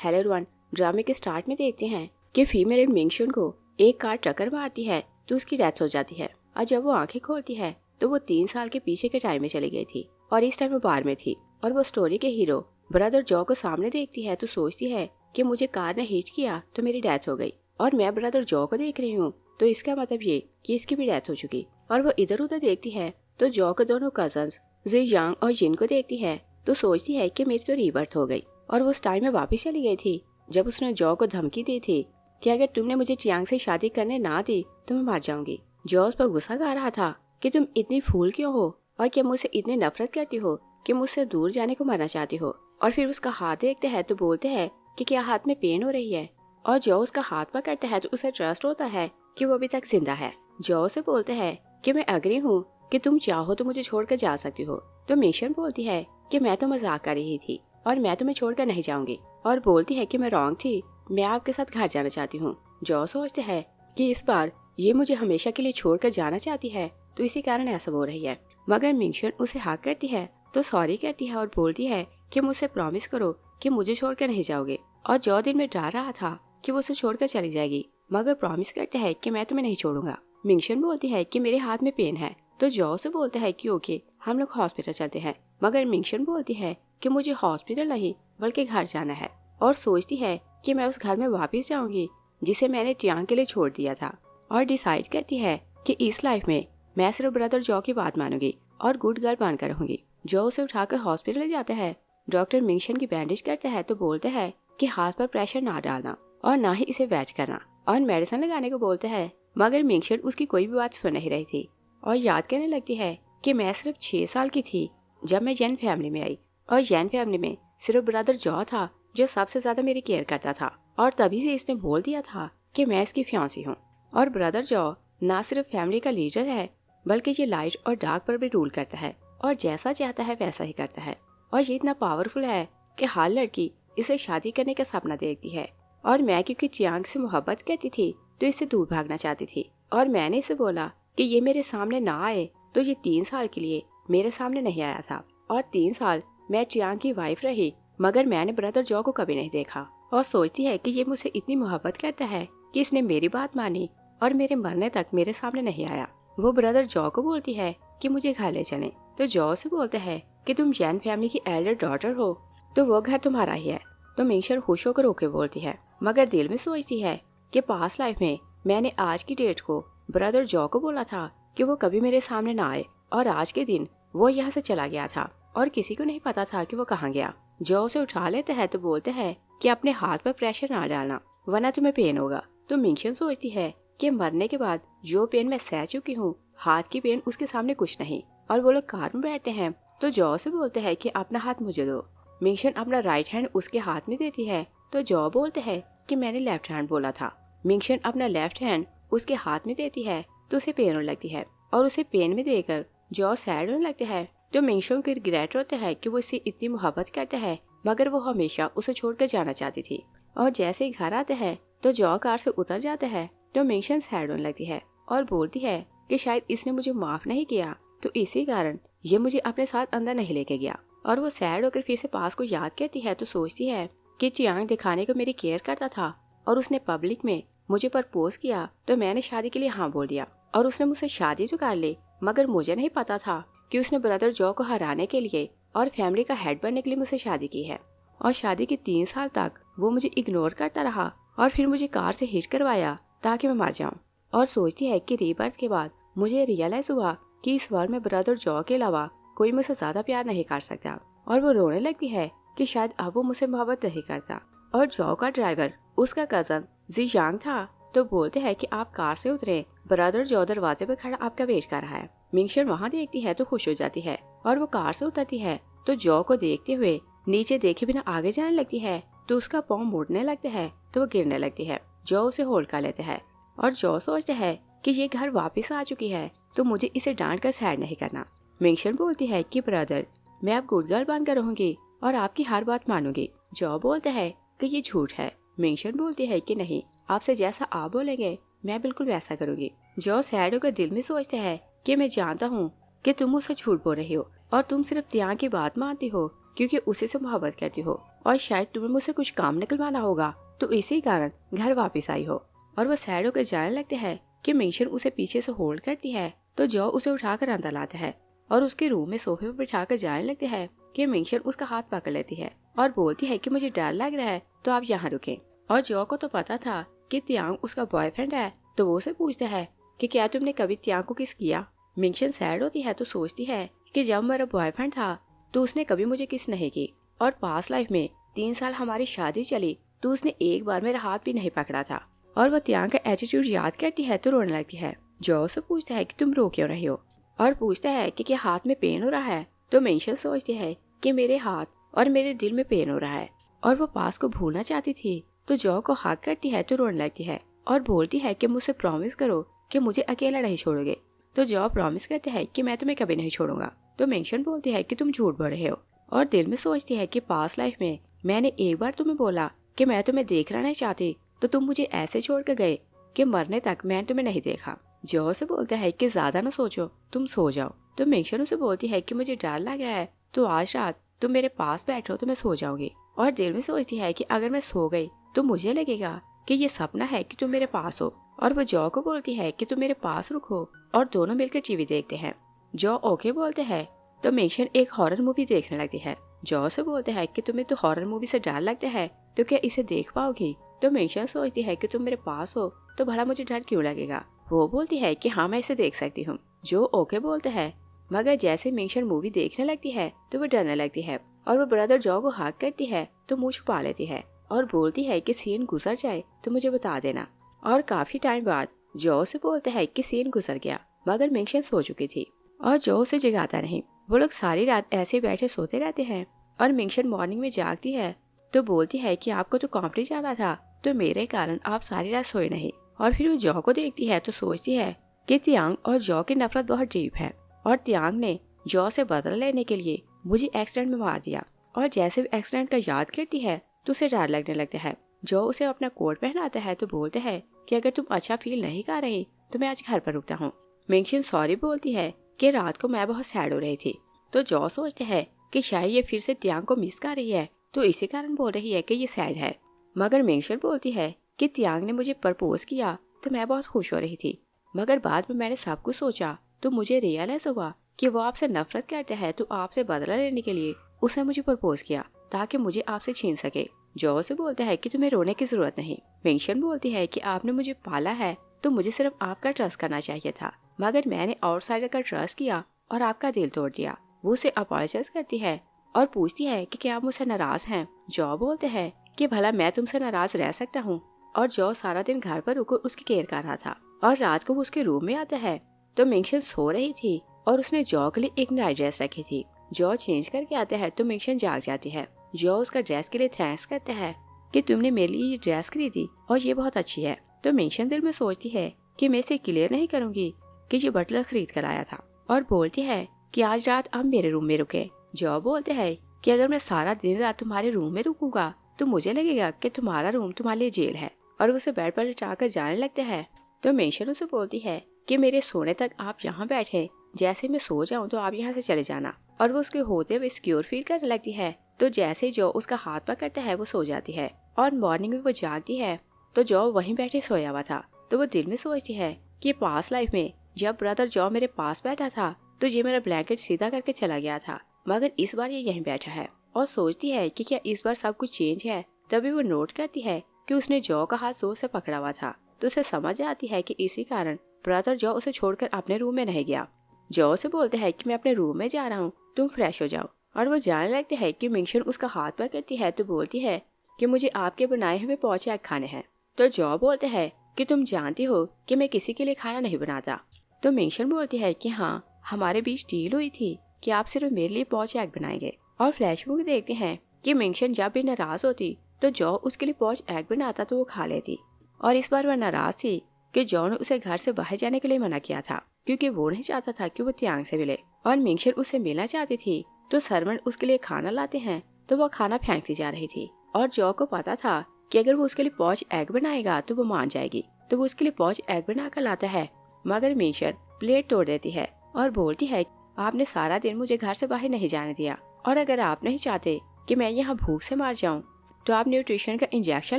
Hello everyone, ड्रामे के start में देखते हैं कि फीमेल मिंगशुन को एक कार टक्कर मारती है तो उसकी डेथ हो जाती है। और जब वो आंखें खोलती है तो वो 3 साल के पीछे के टाइम में चली गई थी और इस टाइम वो बार में थी। और वो स्टोरी के हीरो ब्रदर जॉ को सामने देखती है तो सोचती है कि मुझे कार ने हिट किया तो मेरी डेथ हो गई, और मैं ब्रदर जॉ को देख रही हूँ तो इसका मतलब ये कि इसकी भी डेथ हो चुकी। और वो इधर उधर देखती है तो जॉ के दोनों कजन्स जी यांग और जिन को देखती है तो सोचती है कि मेरी तो रीबर्थ हो गई। और वो उस टाइम में वापस चली गई थी जब उसने जॉ को धमकी दी थी कि अगर तुमने मुझे चियांग से शादी करने ना दी तो मैं मर जाऊंगी। जॉ उस पर गुस्सा गा रहा था कि तुम इतनी फूल क्यों हो और क्या मुझसे इतनी नफरत करती हो कि मुझसे दूर जाने को मरना चाहती हो। और फिर उसका हाथ देखते हैं तो बोलते हैं कि क्या हाथ में पेन हो रही है। और जॉ उसका हाथ पकड़ता है तो उसे ट्रस्ट होता है कि वो अभी तक जिंदा है। जॉ से बोलते हैं कि मैं एग्री हूँ कि तुम चाहो तो मुझे छोड़कर जा सकती हो। तो मिशन बोलती है कि मैं तो मजाक कर रही थी और मैं तुम्हें छोड़कर नहीं जाऊंगी। और बोलती है कि मैं रॉन्ग थी, मैं आपके साथ घर जाना चाहती हूँ। जॉ सोचते हैं कि इस बार ये मुझे हमेशा के लिए छोड़कर जाना चाहती है तो इसी कारण ऐसा हो रही है। मगर मिंगशन उसे हाँ करती है तो सॉरी कहती है और बोलती है कि मुझसे प्रॉमिस करो कि मुझे छोड़कर नहीं जाओगे। और जॉ दिल में डर रहा था कि वो उसे छोड़कर चली जाएगी, मगर प्रॉमिस करते हैं कि मैं तुम्हें नहीं छोड़ूंगा। मिंगशन बोलती है कि मेरे हाथ में पेन है तो जॉ से बोलता है कि ओके हम लोग हॉस्पिटल चलते हैं। मगर मिंगशन बोलती है कि मुझे हॉस्पिटल नहीं बल्कि घर जाना है। और सोचती है कि मैं उस घर में वापस जाऊंगी जिसे मैंने चियांग के लिए छोड़ दिया था। और डिसाइड करती है कि इस लाइफ में मैं सिर्फ ब्रदर जॉ की बात मानूंगी और गुड गर्ल बनकर रहूंगी। जॉ उसे उठाकर हॉस्पिटल ले जाता है। डॉक्टर मिंगशन की बैंडेज करता है तो बोलते हैं कि हाथ पर प्रेशर ना डालना और ना ही इसे वेट करना और मेडिसिन लगाने को बोलते हैं। मगर मिंगशन उसकी कोई भी बात सुन नहीं रही थी और याद करने लगती है कि मैं सिर्फ 6 साल की थी जब मैं यन फैमिली में आई और यन फैमिली में सिर्फ ब्रदर जॉ था जो सबसे ज्यादा मेरी केयर करता था। और तभी से इसने बोल दिया था कि मैं इसकी फियांसी हूँ। और ब्रदर जॉ ना सिर्फ फैमिली का लीडर है बल्कि ये लाइट और डार्क पर भी रूल करता है और जैसा चाहता है वैसा ही करता है। और ये इतना पावरफुल है कि हर लड़की इसे शादी करने का सपना देखती है। और मैं क्योंकि चियांग से मोहब्बत करती थी तो इससे दूर भागना चाहती थी। और मैंने इसे बोला कि ये मेरे सामने ना आए तो ये 3 साल के लिए मेरे सामने नहीं आया था। और 3 साल मैं चियांग की वाइफ रही मगर मैंने ब्रदर जॉ को कभी नहीं देखा। और सोचती है कि ये मुझसे इतनी मोहब्बत करता है कि इसने मेरी बात मानी और मेरे मरने तक मेरे सामने नहीं आया। वो ब्रदर जॉ को बोलती है कि मुझे घर ले चले तो जॉ से बोलते हैं कि तुम जैन फैमिली की एल्डर डॉटर हो तो वो घर तुम्हारा ही है। तो मिंगशन खुश होकर ओके बोलती है मगर दिल में सोचती है कि पास्ट लाइफ में मैंने आज की डेट को ब्रदर जॉ को बोला था कि वो कभी मेरे सामने ना आए और आज के दिन वो यहाँ से चला गया था और किसी को नहीं पता था कि वो कहाँ गया। जॉ उसे उठा लेते हैं तो बोलते हैं कि अपने हाथ पर प्रेशर ना डालना वरना तुम्हें पेन होगा। तो मिंगशन सोचती है कि मरने के बाद जो पेन मैं सह चुकी हूँ हाथ की पेन उसके सामने कुछ नहीं। और वो लोग कार में बैठते हैं तो जॉ से बोलते हैं कि अपना हाथ मुझे दो। मिंगशन अपना राइट हैंड उसके हाथ में देती है तो जॉ बोलते हैं कि मैंने लेफ्ट हैंड बोला था। मिंगशन अपना लेफ्ट हैंड उसके हाथ में देती है तो उसे पेन होने लगती है और उसे पेन में देकर जॉ सैड होने लगते हैं। तो मिंगशन को रिग्रेट होता है कि वो इससे इतनी मोहब्बत करता है मगर वो हमेशा उसे छोड़कर जाना चाहती थी। और जैसे ही घर आते हैं तो जॉ कार से उतर जाता है तो मिंगशन सैड होने लगती है और बोलती है कि शायद इसने मुझे माफ नहीं किया तो इसी कारण ये मुझे अपने साथ अंदर नहीं लेके गया। और वो सैड होकर फिर से पास को याद करती है तो सोचती है कि चियांग दिखाने को मेरी केयर करता था और उसने पब्लिक में मुझे प्रपोज किया तो मैंने शादी के लिए हाँ बोल दिया और उसने मुझसे शादी तो कर ली मगर मुझे नहीं पता था कि उसने ब्रदर जॉ को हराने के लिए और फैमिली का हेड बनने के लिए मुझसे शादी की है। और शादी के 3 साल तक वो मुझे इग्नोर करता रहा और फिर मुझे कार से हिट करवाया ताकि मैं मर जाऊं। और सोचती है कि रीबर्थ के बाद मुझे रियलाइज हुआ कि इस वर्ल्ड में ब्रदर जॉ के अलावा कोई मुझसे ज्यादा प्यार नहीं कर सकता। और वो रोने लगती है कि शायद अब वो मुझसे मोहब्बत नहीं करता। और जॉ का ड्राइवर उसका कजन जी यांग था तो बोलते हैं कि आप कार से उतरे, ब्रदर जॉ दरवाजे पर खड़ा आपका वेट कर रहा है। मिंगशन वहाँ देखती है तो खुश हो जाती है और वो कार से उतरती है तो जॉ को देखते हुए नीचे देखे बिना आगे जाने लगती है तो उसका पाँव मुड़ने लगता है तो वो गिरने लगती है। जॉ उसे होल्ड कर लेते हैं और जॉ सोचते हैं कि ये घर वापस आ चुकी है तो मुझे इसे डांट कर सैड नहीं करना। मिंगशन बोलती है कि ब्रदर मैं अब गुड गर्ल बनकर रहूंगी और आपकी हर बात मानूंगी। जॉ बोलते है कि ये झूठ है। मिंगशन बोलती है कि नहीं, आपसे जैसा आप बोलेंगे मैं बिल्कुल वैसा करूंगी। जॉ सैड होकर दिल में सोचते है कि मैं जानता हूँ कि तुम मुझसे झूठ बोल रही हो और तुम सिर्फ त्याग की बात मानती हो क्योंकि उसी से मोहब्बत करती हो और शायद तुम्हें मुझसे कुछ काम निकलवाना होगा, तो इसी कारण घर वापस आई हो। और वो सैड होकर जाने लगते हैं कि मिंगशन उसे पीछे से होल्ड करती है, तो जो उसे उठाकर अंदर लाता है और उसके रूम में सोफे पर बिठाकर जाने लगते हैं कि मिंगशन उसका हाथ पकड़ लेती है और बोलती है कि मुझे डर लग रहा है, तो आप यहाँ रुकें। और जो को तो पता था कि त्यांग उसका बॉयफ्रेंड है, तो वो उसे पूछता है कि क्या तुमने कभी त्यांग को किस किया। मिंगशन सैड होती है तो सोचती है कि जब मेरा बॉयफ्रेंड था तो उसने कभी मुझे किस नहीं की, और पास्ट लाइफ में 3 साल हमारी शादी चली तो उसने एक बार मेरा हाथ भी नहीं पकड़ा था। और वो त्यांग का एटीट्यूड याद करती है तो रोने लगती है। जो उसे पूछता है कि तुम रो क्यों रही हो, और पूछता है कि क्या हाथ में पेन हो रहा है। तो मिंगशन सोचती है कि मेरे हाथ और मेरे दिल में पेन हो रहा है, और वो पास को भूलना चाहती थी। तो जो को हक करती है तो रोने लगती है और बोलती है कि मुझसे प्रॉमिस करो कि मुझे अकेला नहीं छोड़ोगे। तो जो प्रॉमिस करते हैं कि मैं तुम्हें कभी नहीं छोड़ूंगा। तो मिंगशन बोलती है कि तुम झूठ बोल रहे हो, और दिल में सोचती है कि पास्ट लाइफ में मैंने एक बार तुम्हें बोला कि मैं तुम्हें देखना नहीं चाहती, तो तुम मुझे ऐसे छोड़ कर गए कि मरने तक मैंने तुम्हें नहीं देखा। जो से बोलता है कि ज्यादा ना सोचो, तुम सो जाओ। तो मिंगशन उसे बोलती है कि मुझे डर लग रहा है, तो आज रात तुम मेरे पास बैठो तो मैं सो जाऊंगी। और दिल में सोचती है कि अगर मैं सो गई तो मुझे लगेगा कि ये सपना है कि तुम मेरे पास हो। और वो जो को बोलती है कि तुम मेरे पास रुको और दोनों मिलकर टीवी देखते हैं। जो ओके बोलते हैं तो मिंगशन एक हॉरर मूवी देखने लगती है। जो से बोलते हैं कि तुम्हें तो हॉरर मूवी से डर लगता है, तो क्या इसे देख पाओगी। तो मिंगशन सोचती है कि तुम मेरे पास हो तो भला मुझे डर क्यों लगेगा। वो बोलती है कि हाँ मैं इसे देख सकती हूँ। जो ओके बोलते हैं, मगर जैसे मिंगशन मूवी देखने लगती है तो वो डरने लगती है, और वो ब्रदर जो को हक करती है तो मुंह छुपा लेती है और बोलती है कि सीन गुजर जाए तो मुझे बता देना। और काफी टाइम बाद जो से बोलते हैं कि सीन गुजर गया, मगर मिंगशन सो चुकी थी और जो उसे जगाता नहीं। वो लोग सारी रात ऐसे बैठे सोते रहते हैं, और मिंगशन मॉर्निंग में जागती है तो बोलती है कि आपको तो कंपनी जाना था, तो मेरे कारण आप सारी रात सोए नहीं। और फिर वो जो को देखती है तो सोचती है कि त्यांग और जो की नफरत बहुत डीप है, और त्यांग ने जो से बदला लेने के लिए मुझे एक्सीडेंट में मार दिया। और जैसे वो एक्सीडेंट का याद करती है तो उसे डर लगने लगता है। जो उसे अपना कोट पहनाता है तो बोलते हैं कि अगर तुम अच्छा फील नहीं कर रही तो मैं आज घर पर रुकता हूँ। मिंगशन सॉरी बोलती है कि रात को मैं बहुत सैड हो रही थी। तो जो सोचते हैं कि शायद ये फिर से त्यांग को मिस कर रही है, तो इसी कारण बोल रही है कि ये सैड है। मगर मिंगशन बोलती है कि त्यांग ने मुझे प्रपोज किया तो मैं बहुत खुश हो रही थी, मगर बाद में मैंने सब कुछ सोचा तो मुझे रियलाइज हुआ कि वो आपसे नफरत करता है, तो आपसे बदला लेने के लिए उसने मुझे प्रपोज किया ताकि मुझे आपसे छीन सके। जो से बोलता है कि तुम्हें रोने की जरूरत नहीं। मिंगशन बोलती है कि आपने मुझे पाला है तो मुझे सिर्फ आपका ट्रस्ट करना चाहिए था, मगर मैंने आउटसाइडर का ट्रस्ट किया और आपका दिल तोड़ दिया। वो उसे अपोलोजाइज करती है और पूछती है कि क्या आप मुझसे नाराज हैं। जो बोलते हैं कि भला मैं तुमसे नाराज रह सकता हूँ। और जो सारा दिन घर पर रुको उसकी केयर कर रहा था, और रात को वो उसके रूम में आता है तो मिंगशन सो रही थी और उसने जो के लिए एक नाइट ड्रेस रखी थी। जो चेंज करके आता है तो मिंगशन जाग जाती है। जो उसका ड्रेस के लिए थैंक्स करता है कि तुमने मेरे लिए ये ड्रेस खरीदी और ये बहुत अच्छी है। तो मिंगशन दिल में सोचती है कि मैं इसे क्लियर नहीं करूंगी कि ये बटलर खरीद कर आया था, और बोलती है कि आज रात आप मेरे रूम में रुके। जो बोलते हैं कि अगर मैं सारा दिन रात तुम्हारे रूम में रुकूंगा तो मुझे लगेगा कि तुम्हारा रूम तुम्हारे लिए जेल है, और उसे बेड पर लिटाकर जाने लगते हैं। तो मिंगशन उसे बोलती है कि मेरे सोने तक आप यहाँ बैठे, जैसे मैं सो जाऊं तो आप यहाँ से चले जाना। और वो उसके होते हुए सिक्योर फील करने लगती है। तो जैसे जो उसका हाथ पकड़ता है वो सो जाती है, और मॉर्निंग में वो जागती है तो जो वहीं बैठे सोया हुआ था। तो वो दिल में सोचती है कि पास्ट लाइफ में जब ब्रदर जो मेरे पास बैठा था तो ये मेरा ब्लैंकेट सीधा करके चला गया था, मगर इस बार ये यहीं बैठा है। और सोचती है कि क्या इस बार सब कुछ चेंज है। तभी वो नोट करती है कि उसने जो का हाथ जोर से पकड़ा हुआ था, तो उसे समझ आती है कि इसी कारण ब्रदर जो उसे छोड़कर अपने रूम में नहीं गया। जो उसे बोलते हैं कि मैं अपने रूम में जा रहा हूँ, तुम फ्रेश हो जाओ। और वो जाने लगते हैं कि मिंगशन उसका हाथ पकड़ती है तो बोलती है कि मुझे आपके बनाए हुए पौचे एग खाने हैं। तो जो बोलते हैं कि तुम जानती हो कि मैं किसी के लिए खाना नहीं बनाता। तो मिंगशन बोलती है कि हाँ, हमारे बीच डील हुई थी कि आप सिर्फ मेरे लिए पौच एग बनाएंगे। और फ्लैशबैक में देखते हैं कि मिंगशन जब भी नाराज होती तो जो उसके लिए पौच एग बनाता तो वो खा लेती। और इस बार वह नाराज थी कि जो ने उसे घर से बाहर जाने के लिए मना किया था, क्योंकि वो नहीं चाहता था कि वो त्यांग से मिले। और मिंगशन उससे मिलना चाहती थी तो सर्वेंट उसके लिए खाना लाते हैं तो वो खाना फेंकती जा रही थी। और जो को पता था कि अगर वो उसके लिए पौच एग बनाएगा तो वो मान जाएगी, तो वो उसके लिए पौच एग बनाकर लाता है। मगर मिंगशन प्लेट तोड़ देती है और बोलती है आपने सारा दिन मुझे घर से बाहर नहीं जाने दिया, और अगर आप नहीं चाहते कि मैं यहाँ भूख से मार जाऊँ, तो आप न्यूट्रिशन का इंजेक्शन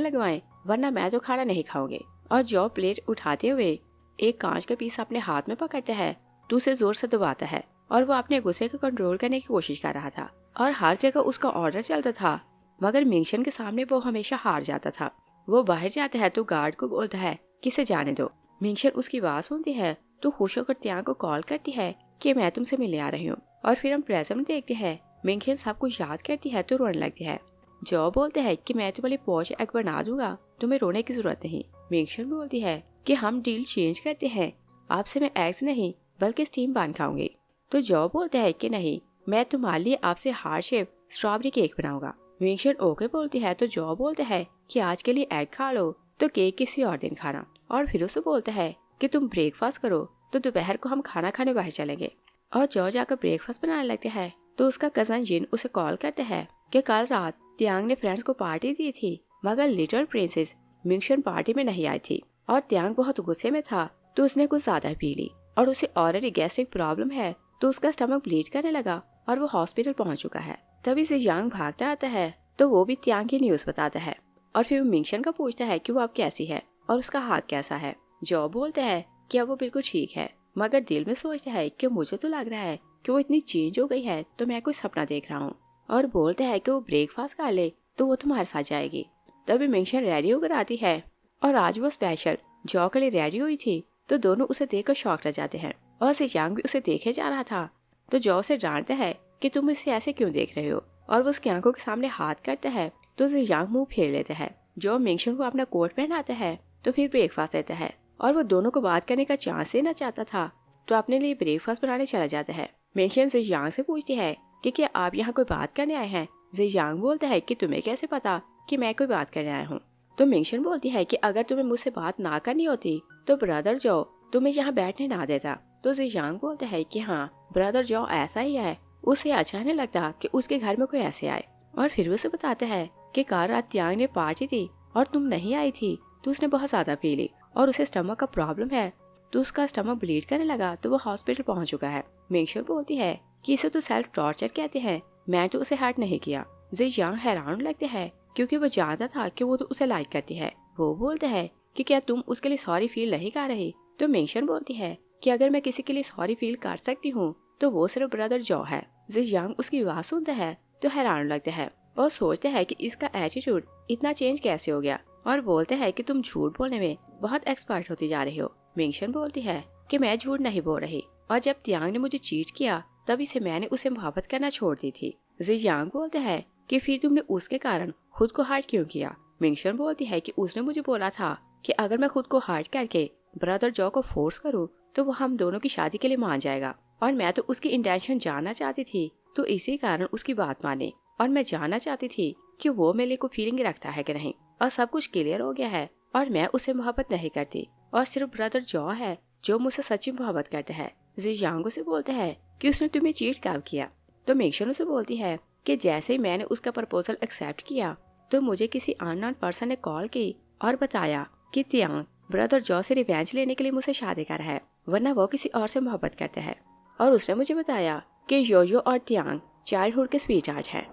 लगवाएं, वरना मैं तो खाना नहीं खाऊंगी। और जो प्लेट उठाते हुए एक कांच का पीस अपने हाथ में पकड़ता है तो उसे जोर से दबाता है, और वो अपने गुस्से को कंट्रोल करने की कोशिश कर रहा था और हर जगह उसका ऑर्डर चलता था, मगर मिंगशन के सामने वो हमेशा हार जाता था। वो बाहर जाता है तो गार्ड को बोलता है कि इसे जाने दो। मिंगशन उसकी आवाज सुनती है तो खुश होकर त्यांग को कॉल करती है कि मैं तुमसे मिलने आ रही हूँ। और फिर हम प्रेजेंट में देखते हैं मिंगशन सब कुछ याद करती है तो रोने लगती है। जो बोलते हैं कि मैं तुम्हारे पोच एग बना दूंगा, तुम्हें रोने की जरूरत नहीं। मिंगशन बोलती है कि हम डील चेंज करते हैं, आपसे मैं एग्स नहीं बल्कि स्टीम पान खाऊंगी। तो जो बोलते हैं कि नहीं, मैं तुम्हारे लिए आपसे हार्ट शेप स्ट्रॉबेरी केक बनाऊंगा। मिंगशन ओके बोलती है तो जो बोलते हैं कि आज के लिए एग खा लो तो केक किसी और दिन खाना। और फिर उसे बोलते हैं कि तुम ब्रेकफास्ट करो तो दोपहर को हम खाना खाने बाहर चलेंगे। और जो जाकर ब्रेकफास्ट बनाने लगते हैं तो उसका कजन जिन उसे कॉल करते हैं कि कल रात त्यांग ने फ्रेंड्स को पार्टी दी थी, मगर लिटिल प्रिंसेस मिंगशन पार्टी में नहीं आई थी। और त्यांग बहुत गुस्से में था तो उसने कुछ ज्यादा पी ली और उसे ऑलरेडी गैस्ट्रिक प्रॉब्लम है तो उसका स्टमक ब्लीड करने लगा और वो हॉस्पिटल पहुंच चुका है। तभी से यांग भागता आता है तो वो भी त्यांग की न्यूज बताता है और फिर वो मिंगशन का पूछता है कि वो अब कैसी है और उसका हाथ कैसा है। जो बोलता है कि अब वो बिल्कुल ठीक है, मगर दिल में सोचता है कि मुझे तो लग रहा है कि वो इतनी चेंज हो गई है तो मैं कोई सपना देख रहा हूँ। और बोलता है कि वो ब्रेकफास्ट कर ले तो वो तुम्हारे साथ जाएगी। तभी मिंगशन रेडी होकर आती है और आज वो स्पेशल जो के लिए रेडी हुई थी, तो दोनों उसे देखकर शॉक रह जाते हैं। और यांग भी उसे देखे जा रहा था तो जो उसे डांटता है कि तुम इसे ऐसे क्यों देख रहे हो, और वो उसकी आंखों के सामने हाथ करता है तो उसे यांग मुंह फेर लेता है। जो मिंगशन को अपना कोट पहनाता है तो फिर ब्रेकफास्ट देता है और वो दोनों को बात करने का चांस देना चाहता था तो अपने लिए ब्रेकफास्ट बनाने चला जाता है। मिंगशन यांग से पूछती है कि क्या आप यहाँ कोई बात करने आए हैं। यांग बोलता है कि तुम्हें कैसे पता कि मैं कोई बात करने आया हूँ। तो मिंगशन बोलती है कि अगर तुम्हें मुझसे बात ना करनी होती तो ब्रदर जो तुम्हें यहाँ बैठने ना देता। तो यांग बोलता है कि हाँ, ब्रदर जो ऐसा ही है, उसे अच्छा नहीं लगता कि उसके घर में कोई ऐसे आए। और फिर उसे बताता है कि कल रात त्यांग ने पार्टी थी और तुम नहीं आई थी तो उसने बहुत ज्यादा पी ली और उसे स्टमक का प्रॉब्लम है तो उसका स्टमक ब्लीड करने लगा तो वो हॉस्पिटल पहुंच चुका है। मिंगशन बोलती है कि इसे तो सेल्फ टॉर्चर कहते हैं, मैं तो उसे हर्ट नहीं किया। यांग हैरान लगते हैं क्योंकि वो जानता था कि वो तो उसे लाइक करती है। वो बोलता है कि क्या तुम उसके लिए सॉरी फील नहीं कर रही। तो मिंगशन बोलती है कि अगर मैं किसी के लिए सॉरी फील कर सकती हूँ तो वो सिर्फ ब्रदर जो है। यांग उसकी आवाज सुनता है तो हैरान लगता है और सोचता है कि इसका एटीट्यूड इतना चेंज कैसे हो गया, और बोलता है कि तुम झूठ बोलने में बहुत एक्सपर्ट होती जा रही हो। मिंगशन बोलती है कि मैं झूठ नहीं बोल रही, और जब त्यांग ने मुझे चीट किया तभी से मैंने उसे मोहब्बत करना छोड़ दी थी। यांग बोलता है कि फिर तुमने उसके कारण खुद को हर्ट क्यों किया। मिंगशन बोलती है कि उसने मुझे बोला था कि अगर मैं खुद को हर्ट करके ब्रदर जो को फोर्स करूं तो वो हम दोनों की शादी के लिए मान जाएगा, और मैं तो उसकी इंटेंशन जानना चाहती थी तो इसी कारण उसकी बात मानी, और मैं जानना चाहती थी कि वो मेरे को फीलिंग रखता है कि नहीं। और सब कुछ क्लियर हो गया है और मैं उसे मोहब्बत नहीं करती और सिर्फ ब्रदर जो है जो मुझसे सच्ची मोहब्बत करता है। यांग से बोलता है कि उसने तुम्हें चीट कब किया। तो मिंगशन से बोलती है कि जैसे ही मैंने उसका प्रपोजल एक्सेप्ट किया तो मुझे किसी अननोन पर्सन ने कॉल की और बताया कि त्यांग ब्रदर जो से रिवेंज लेने के लिए मुझसे शादी कर रहा है, वरना वो किसी और से मोहब्बत करता है। और उसने मुझे बताया कि योयो और त्यांग चाइल्डहुड के स्वीट हार्ट है।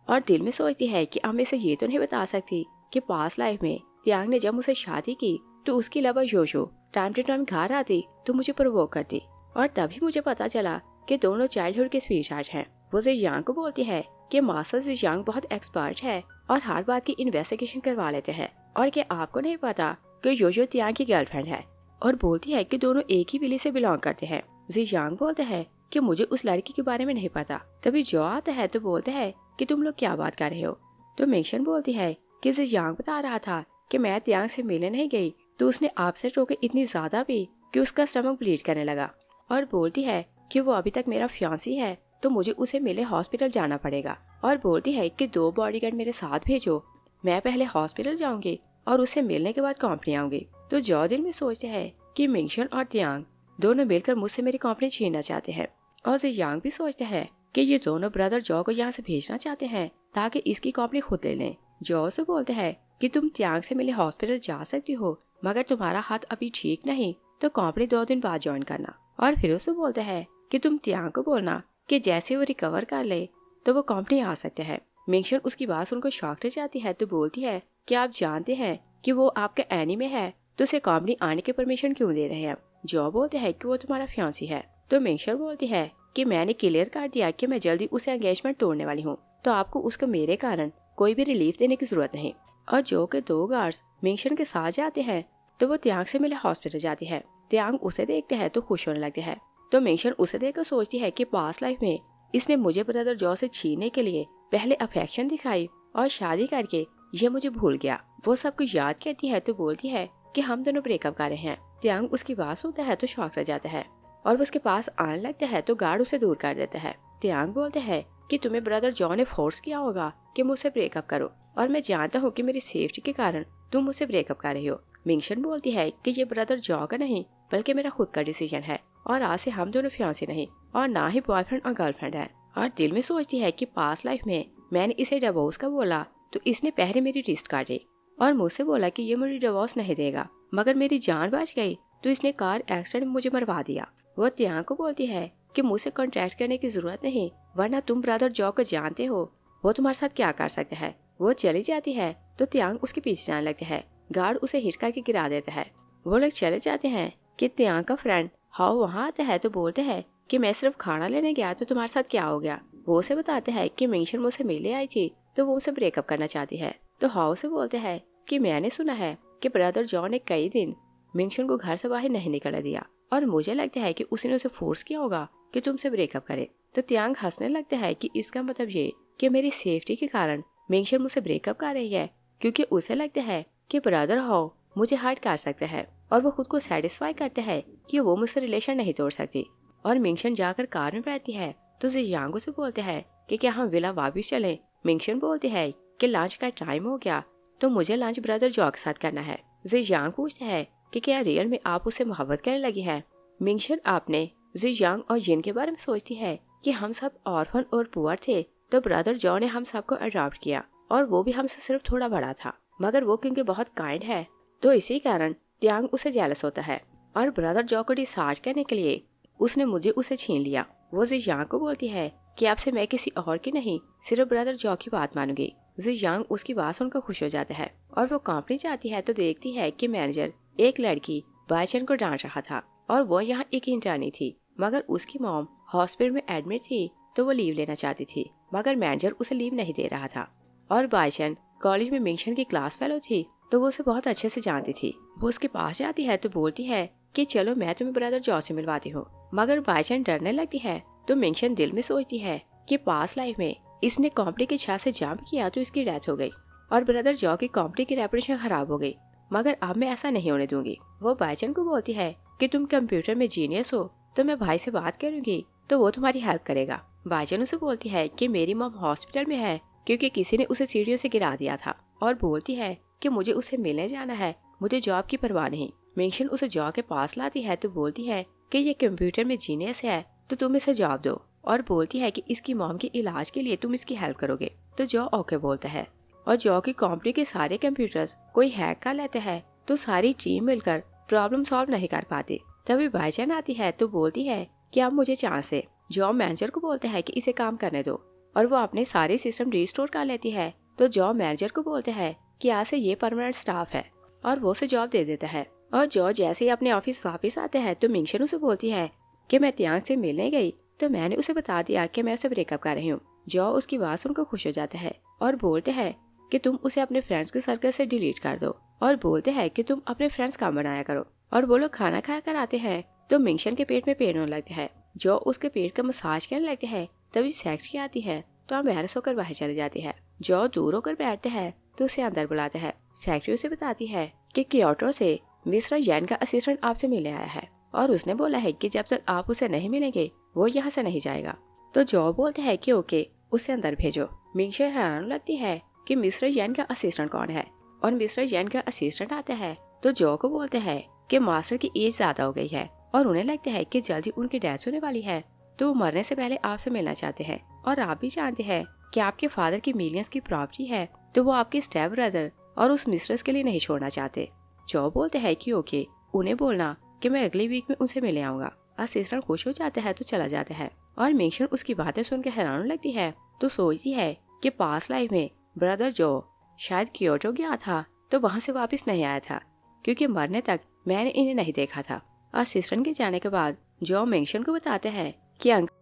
और दिल में सोचती है कि अब मैं इसे ये तो नहीं बता सकती कि पास्ट लाइफ में त्यांग ने जब मुझसे शादी की तो उसकी लवर योयो टाइम टू टाइम घर आती तो मुझे प्रोवोक करती, और तभी मुझे पता चला कि दोनों चाइल्डहुड के स्वीट हार्ट हैं। वो यांग को बोलती है कि मास्टर यांग बहुत एक्सपर्ट है और हर बात की इन्वेस्टिगेशन करवा लेते हैं, और कि आपको नहीं पता कि योयो त्यांग की गर्लफ्रेंड है। और बोलती है कि दोनों एक ही विलेज से बिलोंग करते हैं। यांग बोलते हैं कि मुझे उस लड़की के बारे में नहीं पता। तभी जो आता है तो बोलते हैं कि तुम लोग क्या बात कर रहे हो। तो मिंगशन बोलती है कि यांग बता रहा था कि मैं त्यांग से मिलने नहीं गई तो उसने आपसे टोके इतनी ज्यादा पी कि उसका स्टमक ब्लीड करने लगा, और बोलती है कि वो अभी तक मेरा फियांसी है तो मुझे उसे मिले हॉस्पिटल जाना पड़ेगा। और बोलती है कि 2 बॉडीगार्ड मेरे साथ भेजो, मैं पहले हॉस्पिटल जाऊंगी और उससे मिलने के बाद कंपनी आऊंगी। तो जो दिल में सोचते हैं कि मिंगशन और त्यांग दोनों मिलकर मुझसे मेरी कंपनी छीनना चाहते हैं, और यांग भी सोचते हैं कि ये दोनों ब्रदर जो को यहाँ से भेजना चाहते हैं ताकि इसकी कंपनी खुद ले लें। जो से बोलते हैं कि तुम त्यांग से मिले हॉस्पिटल जा सकती हो, मगर तुम्हारा हाथ अभी ठीक नहीं तो कंपनी 2 दिन बाद ज्वाइन करना। और फिर उसे बोलते हैं कि तुम त्यांग को बोलना कि जैसे वो रिकवर कर ले तो वो कंपनी आ सकते हैं। मिंगशन उसकी बात सुनकर शॉक रह जाती है तो बोलती है कि आप जानते हैं कि वो आपका एनिमे है, तो उसे कंपनी आने की परमिशन क्यों दे रहे हैं। जो बोलते हैं कि वो तुम्हारा फियांसी है। तो मिंगशन बोलती है कि मैंने क्लियर कर दिया कि मैं जल्दी उसे एंगेजमेंट तोड़ने वाली हूँ, तो आपको उसको मेरे कारण कोई भी रिलीफ देने की जरूरत नहीं। और जो के 2 गार्ड्स मिंगशन के साथ जाते हैं तो वो त्यांग से मिले हॉस्पिटल जाती है। त्यांग उसे देखते हैं तो खुश होने लगते हैं। तो मिंगशन उसे देखकर सोचती है कि पास्ट लाइफ में इसने मुझे ब्रदर जॉ से छीनने के लिए पहले अफेक्शन दिखाई और शादी करके ये मुझे भूल गया। वो सब कुछ याद करती है तो बोलती है कि हम दोनों ब्रेकअप कर रहे हैं। त्यांग उसकी बात सुनता है तो शॉक रह जाता है और वो उसके पास आने लगता है तो गार्ड उसे दूर कर देता है। त्यांग बोलते हैं कि तुम्हें ब्रदर जॉ ने फोर्स किया होगा कि मुझसे ब्रेकअप करो, और मैं जानता हूँ कि मेरी सेफ्टी के कारण तुम मुझसे ब्रेकअप कर रही हो। मिंगशन बोलती है कि ये ब्रदर जॉ का नहीं बल्कि मेरा खुद का डिसीजन है, और आज से हम दोनों फियांसी नहीं और ना ही बॉयफ्रेंड और गर्लफ्रेंड है। और दिल में सोचती है कि पास्ट लाइफ में मैंने इसे डिवोर्स का बोला तो इसने पहले मेरी रिस्ट काटी और मुझसे बोला कि ये मुझे डिवोर्स नहीं देगा, मगर मेरी जान बच गई तो इसने कार एक्सीडेंट में मुझे मरवा दिया। वो त्यांग को बोलती है कि मुझसे कॉन्ट्रैक्ट करने की जरूरत नहीं, वरना तुम ब्रदर जॉ को जानते हो, वो तुम्हारे साथ क्या कर सकता है। वो चली जाती है तो त्यांग उसके पीछे जाने लगते हैं। गार्ड उसे हिट करके गिरा देता है। वो लोग चले जाते हैं कि त्यांग का फ्रेंड हाओ वहाँ आता है तो बोलते हैं कि मैं सिर्फ खाना लेने गया तो तुम्हारे साथ क्या हो गया। वो उसे बताते हैं कि मिंगशन मुझसे मिलने आई थी तो वो उसे ब्रेकअप करना चाहती है। तो हाओ से बोलते हैं कि मैंने सुना है कि ब्रदर जॉ ने कई दिन मिंगशन को घर से बाहर नहीं निकलने दिया और मुझे लगता है कि उसने उसे फोर्स किया होगा कि तुमसे ब्रेकअप करे। तो त्यांग हंसने लगता है कि इसका मतलब ये कि मेरी सेफ्टी के कारण मिंगशन मुझसे ब्रेकअप कर रही है, क्योंकि उसे लगता है कि ब्रदर हाओ मुझे हर्ट कर सकता है और वो खुद को सेटिस्फाई करते हैं कि वो मुझसे रिलेशन नहीं तोड़ सकती। और मिंगशन जाकर कार में बैठती है तो जियांग से बोलते हैं कि क्या हम विला वापिस चलें। मिंगशन बोलती है कि लंच का टाइम हो गया तो मुझे लंच ब्रदर जॉ के साथ करना है। जियांग पूछते हैं कि क्या रियल में आप उससे मोहब्बत करने लगी हैं। मिंगशन आपने जियांग और जिन के बारे में सोचती है कि हम सब ऑर्फन और पुअर थे तो ब्रदर जॉ ने हम सबको अडॉप्ट किया और वो भी हमसे सिर्फ थोड़ा बड़ा था, मगर वो क्योंकि बहुत काइंड है तो इसी कारण त्यांग उसे जेलस होता है और ब्रदर जॉ को डिसार्ज करने के लिए उसने मुझे उसे छीन लिया। वो जियांग को बोलती है कि आपसे मैं किसी और की नहीं सिर्फ ब्रदर जॉ की बात मानूंगी। जियांग उसकी बात सुनकर खुश हो जाता है और वो कंपनी जाती है तो देखती है कि मैनेजर एक लड़की बाइचन को डांट रहा था और वो यहाँ एक इंटर्नी थी, मगर उसकी मॉम हॉस्पिटल में एडमिट थी तो वो लीव लेना चाहती थी, मगर मैनेजर उसे लीव नहीं दे रहा था। और बाइचन कॉलेज में मिंगशन की क्लास फेलो थी तो वो उसे बहुत अच्छे से जानती थी। वो उसके पास जाती है तो बोलती है कि चलो मैं तुम्हें ब्रदर जॉ से मिलवाती हूँ, मगर बाइचन डरने लगती है तो मिंगशन दिल में सोचती है कि पास्ट लाइफ में इसने कंपनी की छत से जंप किया तो इसकी डेथ हो गई और ब्रदर जॉ की कंपनी की रेपुटेशन खराब हो गई, मगर अब मैं ऐसा नहीं होने दूंगी। वो बाइचन को बोलती है कि तुम कंप्यूटर में जीनियस हो तो मैं भाई से बात करूंगी तो वो तुम्हारी हेल्प करेगा। बाइचन उसे बोलती है कि मेरी मॉम हॉस्पिटल में है क्योंकि किसी ने उसे सीढ़ियों से गिरा दिया था और बोलती है कि मुझे उसे मिलने जाना है, मुझे जॉब की परवाह नहीं। मिंगशन उसे जॉ के पास लाती है तो बोलती है कि ये कंप्यूटर में जीनियस है तो तुम इसे जॉब दो, और बोलती है कि इसकी मॉम के इलाज के लिए तुम इसकी हेल्प करोगे। तो जॉ ओके बोलता है और जॉ की कंपनी के सारे कंप्यूटर्स कोई हैक कर लेते हैं तो सारी टीम मिलकर प्रॉब्लम सॉल्व नहीं कर पाती। तभी बाइचन आती है तो बोलती है कि अब मुझे चांस दे। जॉ मैनेजर को बोलता है कि इसे काम करने दो और वो अपने सारे सिस्टम रिस्टोर कर लेती है। तो जॉ मैनेजर को बोलते हैं कि आज से ये परमानेंट स्टाफ है और वो उसे जॉब दे देता है। और जॉ जैसे ही अपने ऑफिस वापस आते हैं तो मिंगशन उसे बोलती है कि मैं त्यांग से मिलने गई तो मैंने उसे बता दिया कि मैं उसे ब्रेकअप कर रही हूँ। जॉ उसकी बात सुनकर खुश हो जाता है और बोलते हैं कि तुम उसे अपने फ्रेंड्स के सर्कल से डिलीट कर दो, और बोलते हैं कि तुम अपने फ्रेंड्स काम बनाया करो। और वो लोग खाना खा कर आते हैं तो मिंगशन के पेट में पेन होने लगता है। जॉ उसके पेट का मसाज करने लगते हैं। तभी सेक्रेटरी आती है तो एम्बैरस होकर बाहर चली जाती है। जॉ दूर होकर बैठते हैं तो उसे अंदर बुलाते हैं। सेक्रेटरी उसे बताती है कि क्योटो से मिस्टर यन का असिस्टेंट आपसे मिलने आया है और उसने बोला है कि जब तक आप उसे नहीं मिलेंगे वो यहाँ से नहीं जाएगा। तो जॉ बोलते हैं कि ओके, उसे अंदर भेजो। मिंगशन हैरान लगती है कि मिस्टर यन का असिस्टेंट कौन है, और मिस्टर यन का असिस्टेंट आता है तो जॉ को बोलते हैं कि मास्टर की एज ज्यादा हो गई है और उन्हें लगता है कि जल्दी उनकी डेथ होने वाली है, तो वो मरने से पहले आपसे मिलना चाहते हैं। और आप भी जानते हैं कि आपके फादर की मिलियंस की प्रॉपर्टी है तो वो आपके स्टेप ब्रदर और उस मिस्ट्रेस के लिए नहीं छोड़ना चाहते। जॉ बोलते हैं कि ओके, उन्हें बोलना कि मैं अगली वीक में उनसे मिलने आऊंगा। असिस्टेंट खुश हो जाता है तो चला जाता है और मिंगशन उसकी बातें सुनकर हैरान लगती है तो सोचती है कि पास लाइफ में ब्रदर जो शायद क्योटो गया था तो वहाँ से वापस नहीं आया था, क्योंकि मरने तक मैंने इन्हें नहीं देखा था। और सिस्टरन के जाने के बाद जो मेंशन को बताते हैं कि अंकल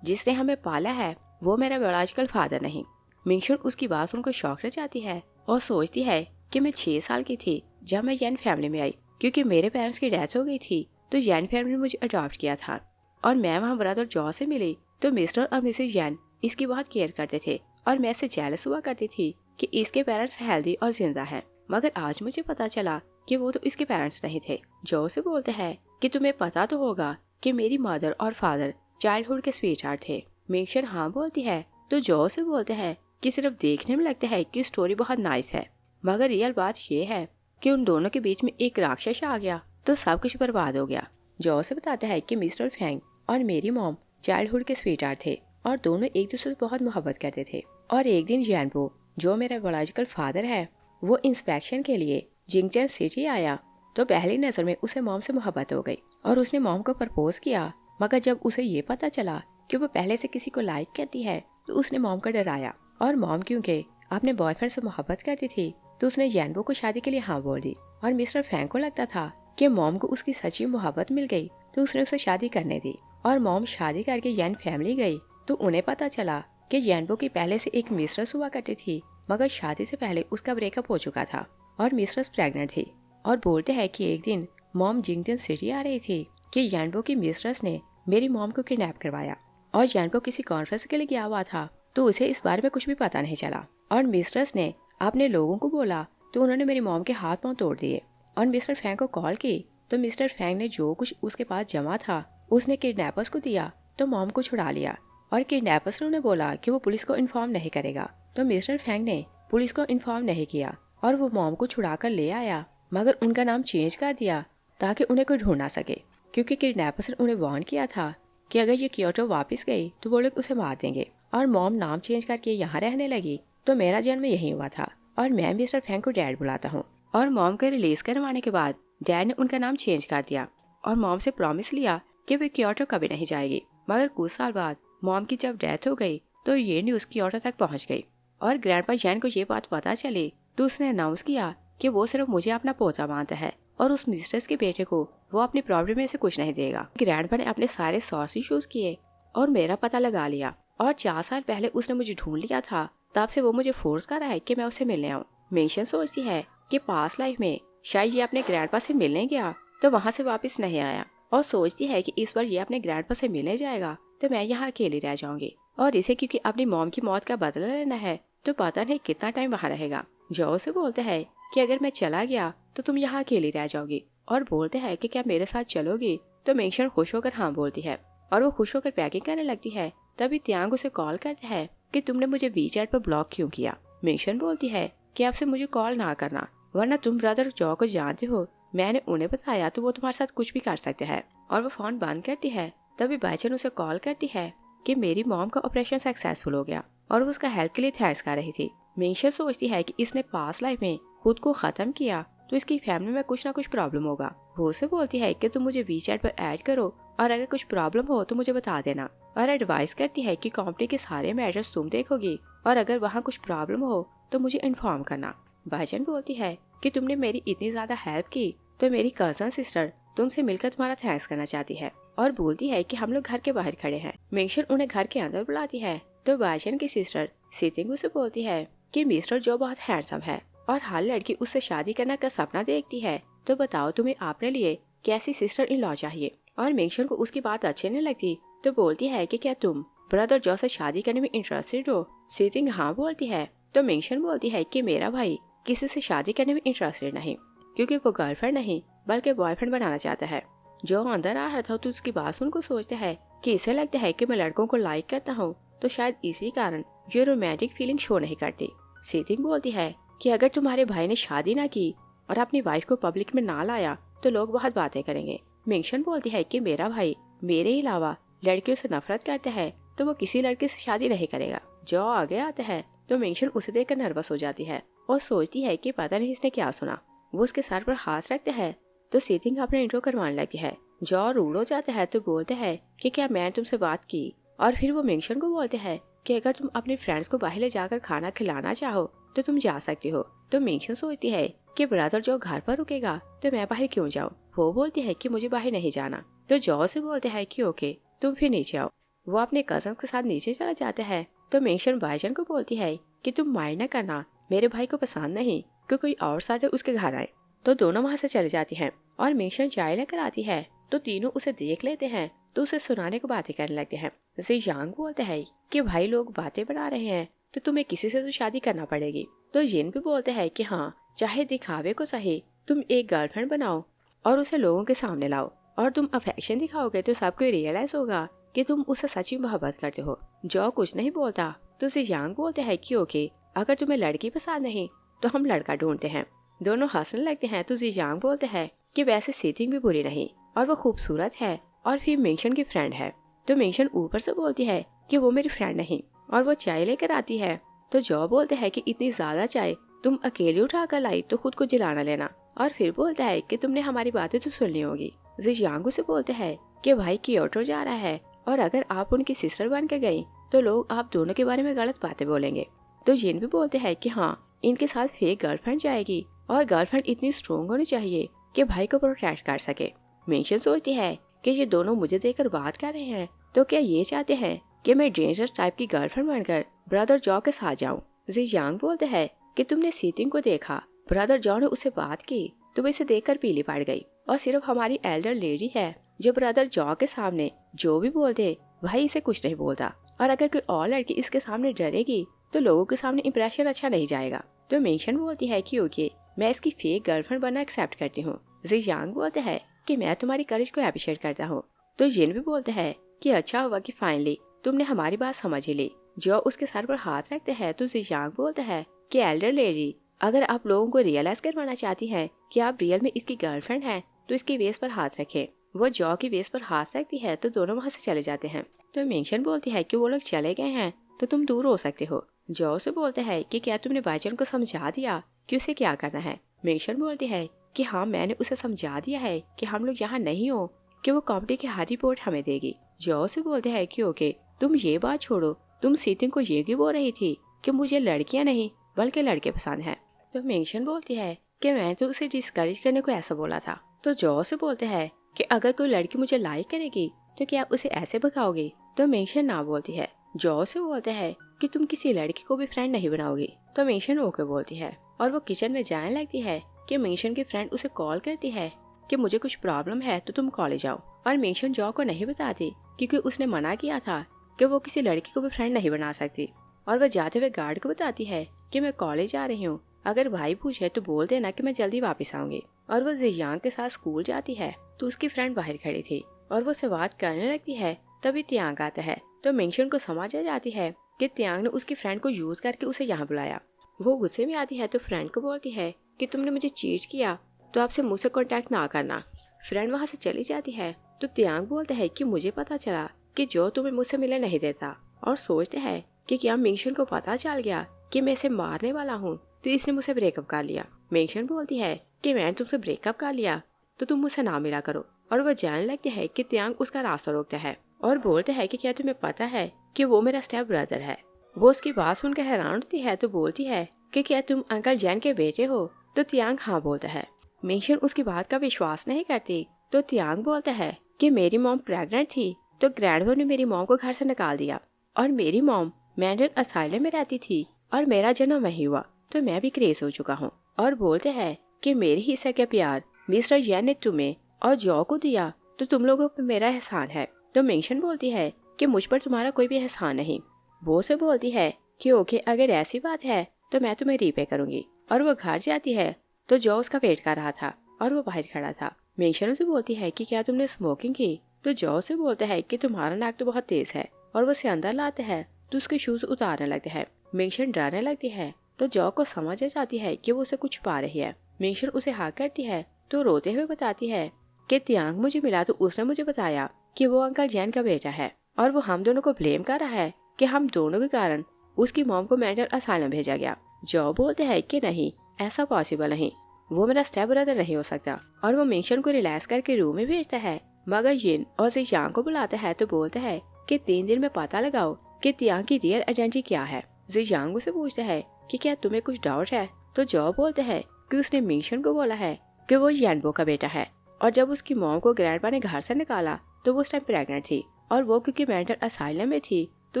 जिसने हमें पाला है वो मेरा बायोलॉजिकल फादर नहीं। मेंशन उसकी बात सुनकर शॉक रह जाती है और सोचती है कि मैं 6 साल की थी जब मैं यन फैमिली में आई, क्योंकि मेरे पेरेंट्स की डेथ हो गई थी तो यन फैमिली ने मुझे अडॉप्ट किया था। और मैं वहाँ ब्रदर जॉ से मिली तो मिस्टर और मिसेज यन इसकी बहुत केयर करते थे और मैं इससे जेलस हुआ करती थी कि इसके पेरेंट्स हेल्दी और जिंदा हैं। मगर आज मुझे पता चला कि वो तो इसके पेरेंट्स नहीं थे। जो से बोलते हैं कि तुम्हें पता तो होगा कि मेरी मदर और फादर चाइल्डहुड के स्वीटहार्ट थे। मेंशन हाँ बोलती है तो जो से बोलते हैं कि सिर्फ देखने में लगता है कि स्टोरी बहुत नाइस है, मगर रियल बात ये है कि उन दोनों के बीच में एक राक्षस आ गया तो सब कुछ बर्बाद हो गया। जो से बताता है कि मिस्टर फैंग और मेरी मॉम चाइल्डहुड के स्वीटहार्ट थे और दोनों एक दूसरे से बहुत मोहब्बत करते थे। और एक दिन जैनबो जो मेरा बायोलॉजिकल फादर है वो इंस्पेक्शन के लिए जिंगचन सिटी आया तो पहली नजर में उसे मॉम से मोहब्बत हो गई और उसने मॉम को प्रपोज किया। मगर जब उसे ये पता चला कि वो पहले से किसी को लाइक करती है तो उसने मॉम को डराया। और मॉम क्योंकि अपने बॉयफ्रेंड से मोहब्बत करती थी तो उसने जैनबो को शादी के लिए हाँ बोल दी। और मिस्टर फैंग को लगता था कि मॉम को उसकी सच्ची मोहब्बत मिल गई तो उसने उसे शादी करने दी। और मॉम शादी करके यन फैमिली गई तो उन्हें पता चला कि जैनबो की पहले से एक मिस्ट्रेस हुआ करती थी, मगर शादी से पहले उसका ब्रेकअप हो चुका था और मिस्ट्रेस प्रेग्नेंट थी। और बोलते हैं कि एक दिन मॉम जिंगजन सिटी आ रही थी कि जैनबो की मिस्ट्रेस ने मेरी मॉम को किडनैप करवाया और जैनबो किसी कॉन्फ्रेंस के लिए गया हुआ था तो उसे इस बारे में कुछ भी पता नहीं चला। और मिस्ट्रेस ने अपने लोगों को बोला तो उन्होंने मेरी मॉम के हाथ पांव तोड़ दिए। और मिस्टर फैंग को कॉल की तो मिस्टर फैंग ने जो कुछ उसके पास जमा था उसने किडनैपर्स को दिया तो मॉम को छुड़ा लिया। और किडनैपर्स ने उन्हें बोला कि वो पुलिस को इन्फॉर्म नहीं करेगा तो मिस्टर फैंग ने पुलिस को इन्फॉर्म नहीं किया और वो मॉम को छुड़ा कर ले आया, मगर उनका नाम चेंज कर दिया ताकि उन्हें कोई ढूंढ ना सके, क्योंकि किडनैपर्स ने उन्हें वार्न किया था कि अगर ये क्योटो वापस गई तो वो लोग उसे मार देंगे। और मॉम नाम चेंज करके यहाँ रहने लगी तो मेरा जन्म यहीं हुआ था और मैं मिस्टर फैंग को डैड बुलाता हूँ। और मॉम को रिलीज करवाने के बाद डैड ने उनका नाम चेंज कर दिया और मॉम से प्रॉमिस लिया कि वे क्योटो कभी नहीं जाएगी। मगर कुछ साल बाद मॉम की जब डेथ हो गई तो ये न्यूज क्योटो तक पहुंच गई और ग्रैंडपा जैन को ये बात पता चली तो उसने अनाउंस किया कि वो सिर्फ मुझे अपना पोता मानता है और उस मिस्ट्रेस के बेटे को वो अपनी प्रॉपर्टी में से कुछ नहीं देगा। ग्रैंडपा ने अपने सारे सोर्स यूज किए और मेरा पता लगा लिया और 4 साल पहले उसने मुझे ढूंढ लिया था, तब से वो मुझे फोर्स कर रहा है कि मैं उससे मिलने आऊँ। मेंशन सोचती है कि पास्ट लाइफ में शायद ये अपने ग्रैंडपा से मिलने गया तो वहाँ से वापस नहीं आया और सोचती है कि इस बार ये अपने ग्रैंडपा से मिलने जाएगा तो मैं यहाँ अकेली रह जाऊंगी। और इसे क्योंकि अपनी मॉम की मौत का बदला लेना है तो पता नहीं कितना टाइम वहाँ रहेगा। जो से बोलते हैं कि अगर मैं चला गया तो तुम यहाँ अकेली रह जाओगी और बोलते हैं कि क्या मेरे साथ चलोगी। तो मेंशन खुश होकर हाँ बोलती है और वो खुश होकर पैकिंग करने लगती है। तभी त्यांग उसे कॉल करता है कि तुमने मुझे वीचैट पर ब्लॉक क्यों किया। मेंशन बोलती है कि आपसे मुझे कॉल ना करना वरना तुम ब्रदर जॉ को जानते हो, मैंने उन्हें बताया तो वो तुम्हारे साथ कुछ भी कर सकते हैं। और वो फोन बंद करती है। तभी बाइचन उसे कॉल करती है कि मेरी मॉम का ऑपरेशन सक्सेसफुल हो गया और वो उसका हेल्प के लिए थैंक्स कर रही थी। मेंशन सोचती है कि इसने पास्ट लाइफ में खुद को खत्म किया तो इसकी फैमिली में कुछ ना कुछ प्रॉब्लम होगा। वो उसे बोलती है कि तुम मुझे वीचैट पर ऐड करो और अगर कुछ प्रॉब्लम हो तो मुझे बता देना। और एडवाइस करती है कि कंपनी के सारे मैटर्स तुम देखोगी और अगर वहाँ कुछ प्रॉब्लम हो तो मुझे इन्फॉर्म करना। बाइचन बोलती है कि तुमने मेरी इतनी ज्यादा हेल्प की तो मेरी कजन सिस्टर तुमसे मिलकर तुम्हारा थैंक्स करना चाहती है और बोलती है कि हम लोग घर के बाहर खड़े हैं। मेंशन उन्हें घर के अंदर बुलाती है तो बाइचन की सिस्टर सीतिंग उसे बोलती है कि मिस्टर जो बहुत हैंडसम है और हर लड़की उससे शादी करने का सपना देखती है, तो बताओ तुम्हें अपने लिए कैसी सिस्टर इन लॉ चाहिए। और मेंशन को उसकी बात अच्छी नहीं लगती तो बोलती है कि क्या तुम ब्रदर जॉ से शादी करने में इंटरेस्टेड हो। सीतिंग हाँ बोलती है तो मेंशन बोलती है कि मेरा भाई किसी से शादी करने में इंटरेस्टेड नहीं, क्योंकि वो गर्लफ्रेंड नहीं बल्कि बॉयफ्रेंड बनाना चाहता है। जो अंदर आ रहा था तो उसकी बात सुनकर सोचता है कि इसे लगता है कि मैं लड़कों को लाइक करता हूँ तो शायद इसी कारण ये रोमांटिक फीलिंग शो नहीं करती। सीतिंग बोलती है कि अगर तुम्हारे भाई ने शादी ना की और अपनी वाइफ को पब्लिक में ना लाया तो लोग बहुत बातें करेंगे। मेंशन बोलती है कि मेरा भाई मेरे अलावा लड़कियों से नफरत करता है तो वो किसी लड़के से शादी नहीं करेगा। जो आगे आता है तो मेंशन उसे देखकर नर्वस हो जाती है और सोचती है कि पता नहीं इसने क्या सुना। वो उसके सर पर हाथ रखते हैं तो सीतिंग अपना इंट्रो करवाने लगती है। जो रूड हो जाता है तो बोलते हैं कि क्या मैं तुमसे बात की। और फिर वो मेंशन को बोलते हैं कि अगर तुम अपने फ्रेंड्स को बाहर ले जाकर खाना खिलाना चाहो तो तुम जा सकती हो। तो मिंगशन सोचती है कि ब्रदर जो घर पर रुकेगा तो मैं बाहर क्यों जाऊँ। वो बोलती है कि मुझे बाहर नहीं जाना। तो जॉ से बोलते है कि ओके तुम फिर नीचे आओ। वो अपने कजन्स के साथ नीचे चला जाता है। तो मिंगशन भाईजान को बोलती है कि तुम माइंड न करना, मेरे भाई को पसंद नहीं कि कोई और साथ उसके घर आए। तो दोनों वहाँ से चले जाती हैं और मिंगशन चाय लेकर आती है। तो तीनों उसे देख लेते हैं तो उसे सुनाने को बातें करने लगते हैं। जैसे यांग बोलते हैं कि भाई लोग बातें बना रहे हैं तो तुम्हें किसी से तो शादी करना पड़ेगी। तो जिन भी बोलते हैं कि हाँ, चाहे दिखावे को सही तुम एक गर्लफ्रेंड बनाओ और उसे लोगों के सामने लाओ और तुम अफेक्शन दिखाओगे तो सबको रियलाइज होगा कि तुम उसे सच्ची मोहब्बत करते हो। जो कुछ नहीं बोलता तो उसे यांग बोलते हैं कि ओके अगर तुम्हें लड़की पसंद नहीं तो हम लड़का ढूंढते हैं। दोनों हंसने लगते हैं। तो जियांग बोलते हैं कि वैसे सीथिंग भी बुरी नहीं और वो खूबसूरत है और फिर मिंगशन की फ्रेंड है। तो मिंगशन ऊपर से बोलती है कि वो मेरी फ्रेंड नहीं और वो चाय लेकर आती है। तो जॉ बोलते हैं कि इतनी ज्यादा चाय तुम अकेले उठा कर लाई तो खुद को जलाना लेना। और फिर बोलता है कि तुमने हमारी बातें तो सुननी होगी। जियांग से बोलते हैं कि भाई क्योटो जा रहा है और अगर आप उनकी सिस्टर बन के गई तो लोग आप दोनों के बारे में गलत बातें बोलेंगे। तो जिन भी बोलते हैं कि हाँ, इनके साथ फेक गर्लफ्रेंड जाएगी और गर्लफ्रेंड इतनी स्ट्रोंग होनी चाहिए कि भाई को प्रोटेक्ट कर सके। मिंगशन सोचती है कि ये दोनों मुझे देखकर बात कर रहे हैं तो क्या ये चाहते हैं कि मैं डेंजरस टाइप की गर्लफ्रेंड बनकर ब्रदर जॉ के साथ जाऊं। जियांग बोलते हैं कि तुमने सीथिंग को देखा, ब्रदर जॉ ने उससे बात की तो वो इसे देखकर पीली पड़ गई और सिर्फ हमारी एल्डर लेडी है जो ब्रदर जॉ के सामने जो भी बोल दे भाई इसे कुछ नहीं बोलता और अगर कोई और लड़की इसके सामने डरेगी तो लोगों के सामने इंप्रेशन अच्छा नहीं जाएगा। तो मिंगशन बोलती है कि ओके मैं इसकी फेक गर्लफ्रेंड बनना एक्सेप्ट करती हूँ। जियांग बोलते हैं कि मैं तुम्हारी करेज को अप्रिशिएट करता हूँ। तो जिन भी बोलते हैं कि अच्छा हुआ कि फाइनली तुमने हमारी बात समझ ही ली। जो उसके सर पर हाथ रखते हैं तो जियांग बोलते हैं कि एल्डर लेडी अगर आप लोगों को रियलाइज करवाना चाहती हैं कि आप रियल में इसकी गर्लफ्रेंड हैं तो इसकी वेस्ट पर हाथ रखें। वो जॉ की वेस्ट पर हाथ रखती है तो दोनों वहाँ से चले जाते हैं। तो मिंगशन बोलती है कि वो लोग चले गए हैं तो तुम दूर हो सकते हो। जॉ से बोलते हैं कि क्या तुमने भाईजान को समझा दिया कि उसे क्या करना है। मिंगशन बोलती है कि हाँ, मैंने उसे समझा दिया है कि हम लोग यहाँ नहीं हो कि वो कंपनी की हर रिपोर्ट हमें देगी। जॉ से बोलते हैं कि ओके तुम ये बात छोड़ो, तुम सीथिंग को ये भी बोल रही थी कि मुझे लड़कियां नहीं बल्कि लड़के पसंद हैं। तो मिंगशन बोलती है कि मैं तो उसे डिस्करेज करने को ऐसा बोला था। तो जॉ से बोलते हैं कि अगर कोई लड़की मुझे लाइक करेगी तो क्या उसे ऐसे भगाओगी। तो मिंगशन ना बोलती है। जॉ से बोलते हैं कि तुम किसी लड़की को भी फ्रेंड नहीं बनाओगी। तो मिंगशन ओके बोलती है और वो किचन में जाने लगती है कि मिंगशन की फ्रेंड उसे कॉल करती है कि मुझे कुछ प्रॉब्लम है तो तुम कॉलेज आओ। और मिंगशन जॉ को नहीं बताती क्योंकि उसने मना किया था कि वो किसी लड़की को भी फ्रेंड नहीं बना सकती। और वह जाते हुए गार्ड को बताती है कि मैं कॉलेज आ रही हूँ, अगर भाई पूछे तो बोल देना कि मैं जल्दी वापस आऊंगी। और वो जियांग के साथ स्कूल जाती है तो उसकी फ्रेंड बाहर खड़ी थी और वो उससे बात करने लगती है। तभी त्यांग आता है। तो मिंगशन को समझ आ जाती है कि त्यांग ने उसकी फ्रेंड को यूज करके उसे यहाँ बुलाया। वो गुस्से में आती है तो फ्रेंड को बोलती है कि तुमने मुझे चीट किया तो आपसे मुझसे कांटेक्ट ना करना। फ्रेंड वहाँ से चली जाती है। तो त्यांग बोलता है कि मुझे पता चला कि जो तुम्हें मुझसे मिलने नहीं देता और सोचते हैं कि क्या मिंगशन को पता चल गया कि मैं इसे मारने वाला हूँ तो इसने मुझसे ब्रेकअप कर लिया। मिंगशन बोलती है कि मैंने तुमसे ब्रेकअप कर लिया तो तुम मुझसे ना मिला करो। और वह जानने लगते है कि त्यांग उसका रास्ता रोकता है और बोलते है कि क्या तुम्हें पता है कि वो मेरा स्टेप ब्रदर है। वो उसकी बात सुनकर हैरान होती है तो बोलती है कि क्या तुम अंकल जैन के बेटे हो। तो त्यांग हाँ बोलता है। मिंगशन उसकी बात का विश्वास नहीं करती तो त्यांग बोलता है कि मेरी मॉम प्रेग्नेंट थी तो ग्रैंडमॉम ने मेरी मॉम को घर से निकाल दिया और मेरी मॉम मेंटल असाइलम में रहती थी और मेरा जन्म वही हुआ तो मैं भी क्रेज हो चुका हूँ। और बोलते हैं कि मेरे हिस्से का प्यार मिस्टर जैन ने तुम्हें और जॉ को दिया तो तुम लोगों पर मेरा एहसान है। तो मिंगशन बोलती है कि मुझ पर तुम्हारा कोई भी एहसान नहीं। वो से बोलती है कि ओके अगर ऐसी बात है तो मैं तुम्हें रीपे करूंगी। और वो घर जाती है तो जॉ उसका वेट कर रहा था और वो बाहर खड़ा था। मिंगशन से बोलती है कि क्या तुमने स्मोकिंग की। तो जॉ से बोलता है कि तुम्हारा नाक तो बहुत तेज है। और वो उसे अंदर लाते हैं तो उसके शूज उतारने लगते हैं। मिंगशन डरने लगती है तो जॉ को समझ आ जाती है कि वो उसे कुछ पा रही है। मिंगशन उसे हाँ करती है तो रोते हुए बताती है कि त्यांग मुझे मिला तो उसने मुझे बताया कि वो अंकल जैन का बेटा है और वो हम दोनों को ब्लेम कर रहा है कि हम दोनों के कारण उसकी मॉम को मेंटल असाइलम भेजा गया। जॉ बोलते हैं कि नहीं, ऐसा पॉसिबल नहीं, वो मेरा स्टेप ब्रदर नहीं हो सकता। और वो मिंगशन को रिलैक्स करके रूम में भेजता है मगर जिन और जियांग को बुलाता है तो बोलता है कि 3 दिन में पता लगाओ कि तियांग की रियल आइडेंटिटी क्या है। जियांग उसे पूछता है कि क्या तुम्हें कुछ डाउट है, तो जो बोलते हैं कि उसने मिंगशन को बोला है कि वो यानबो का बेटा है, और जब उसकी मॉम को ग्रैंडपा ने घर से निकाला तो वो उस टाइम प्रेग्नेंट थी, और वो क्योंकि मेंटल असाइलम में थी तो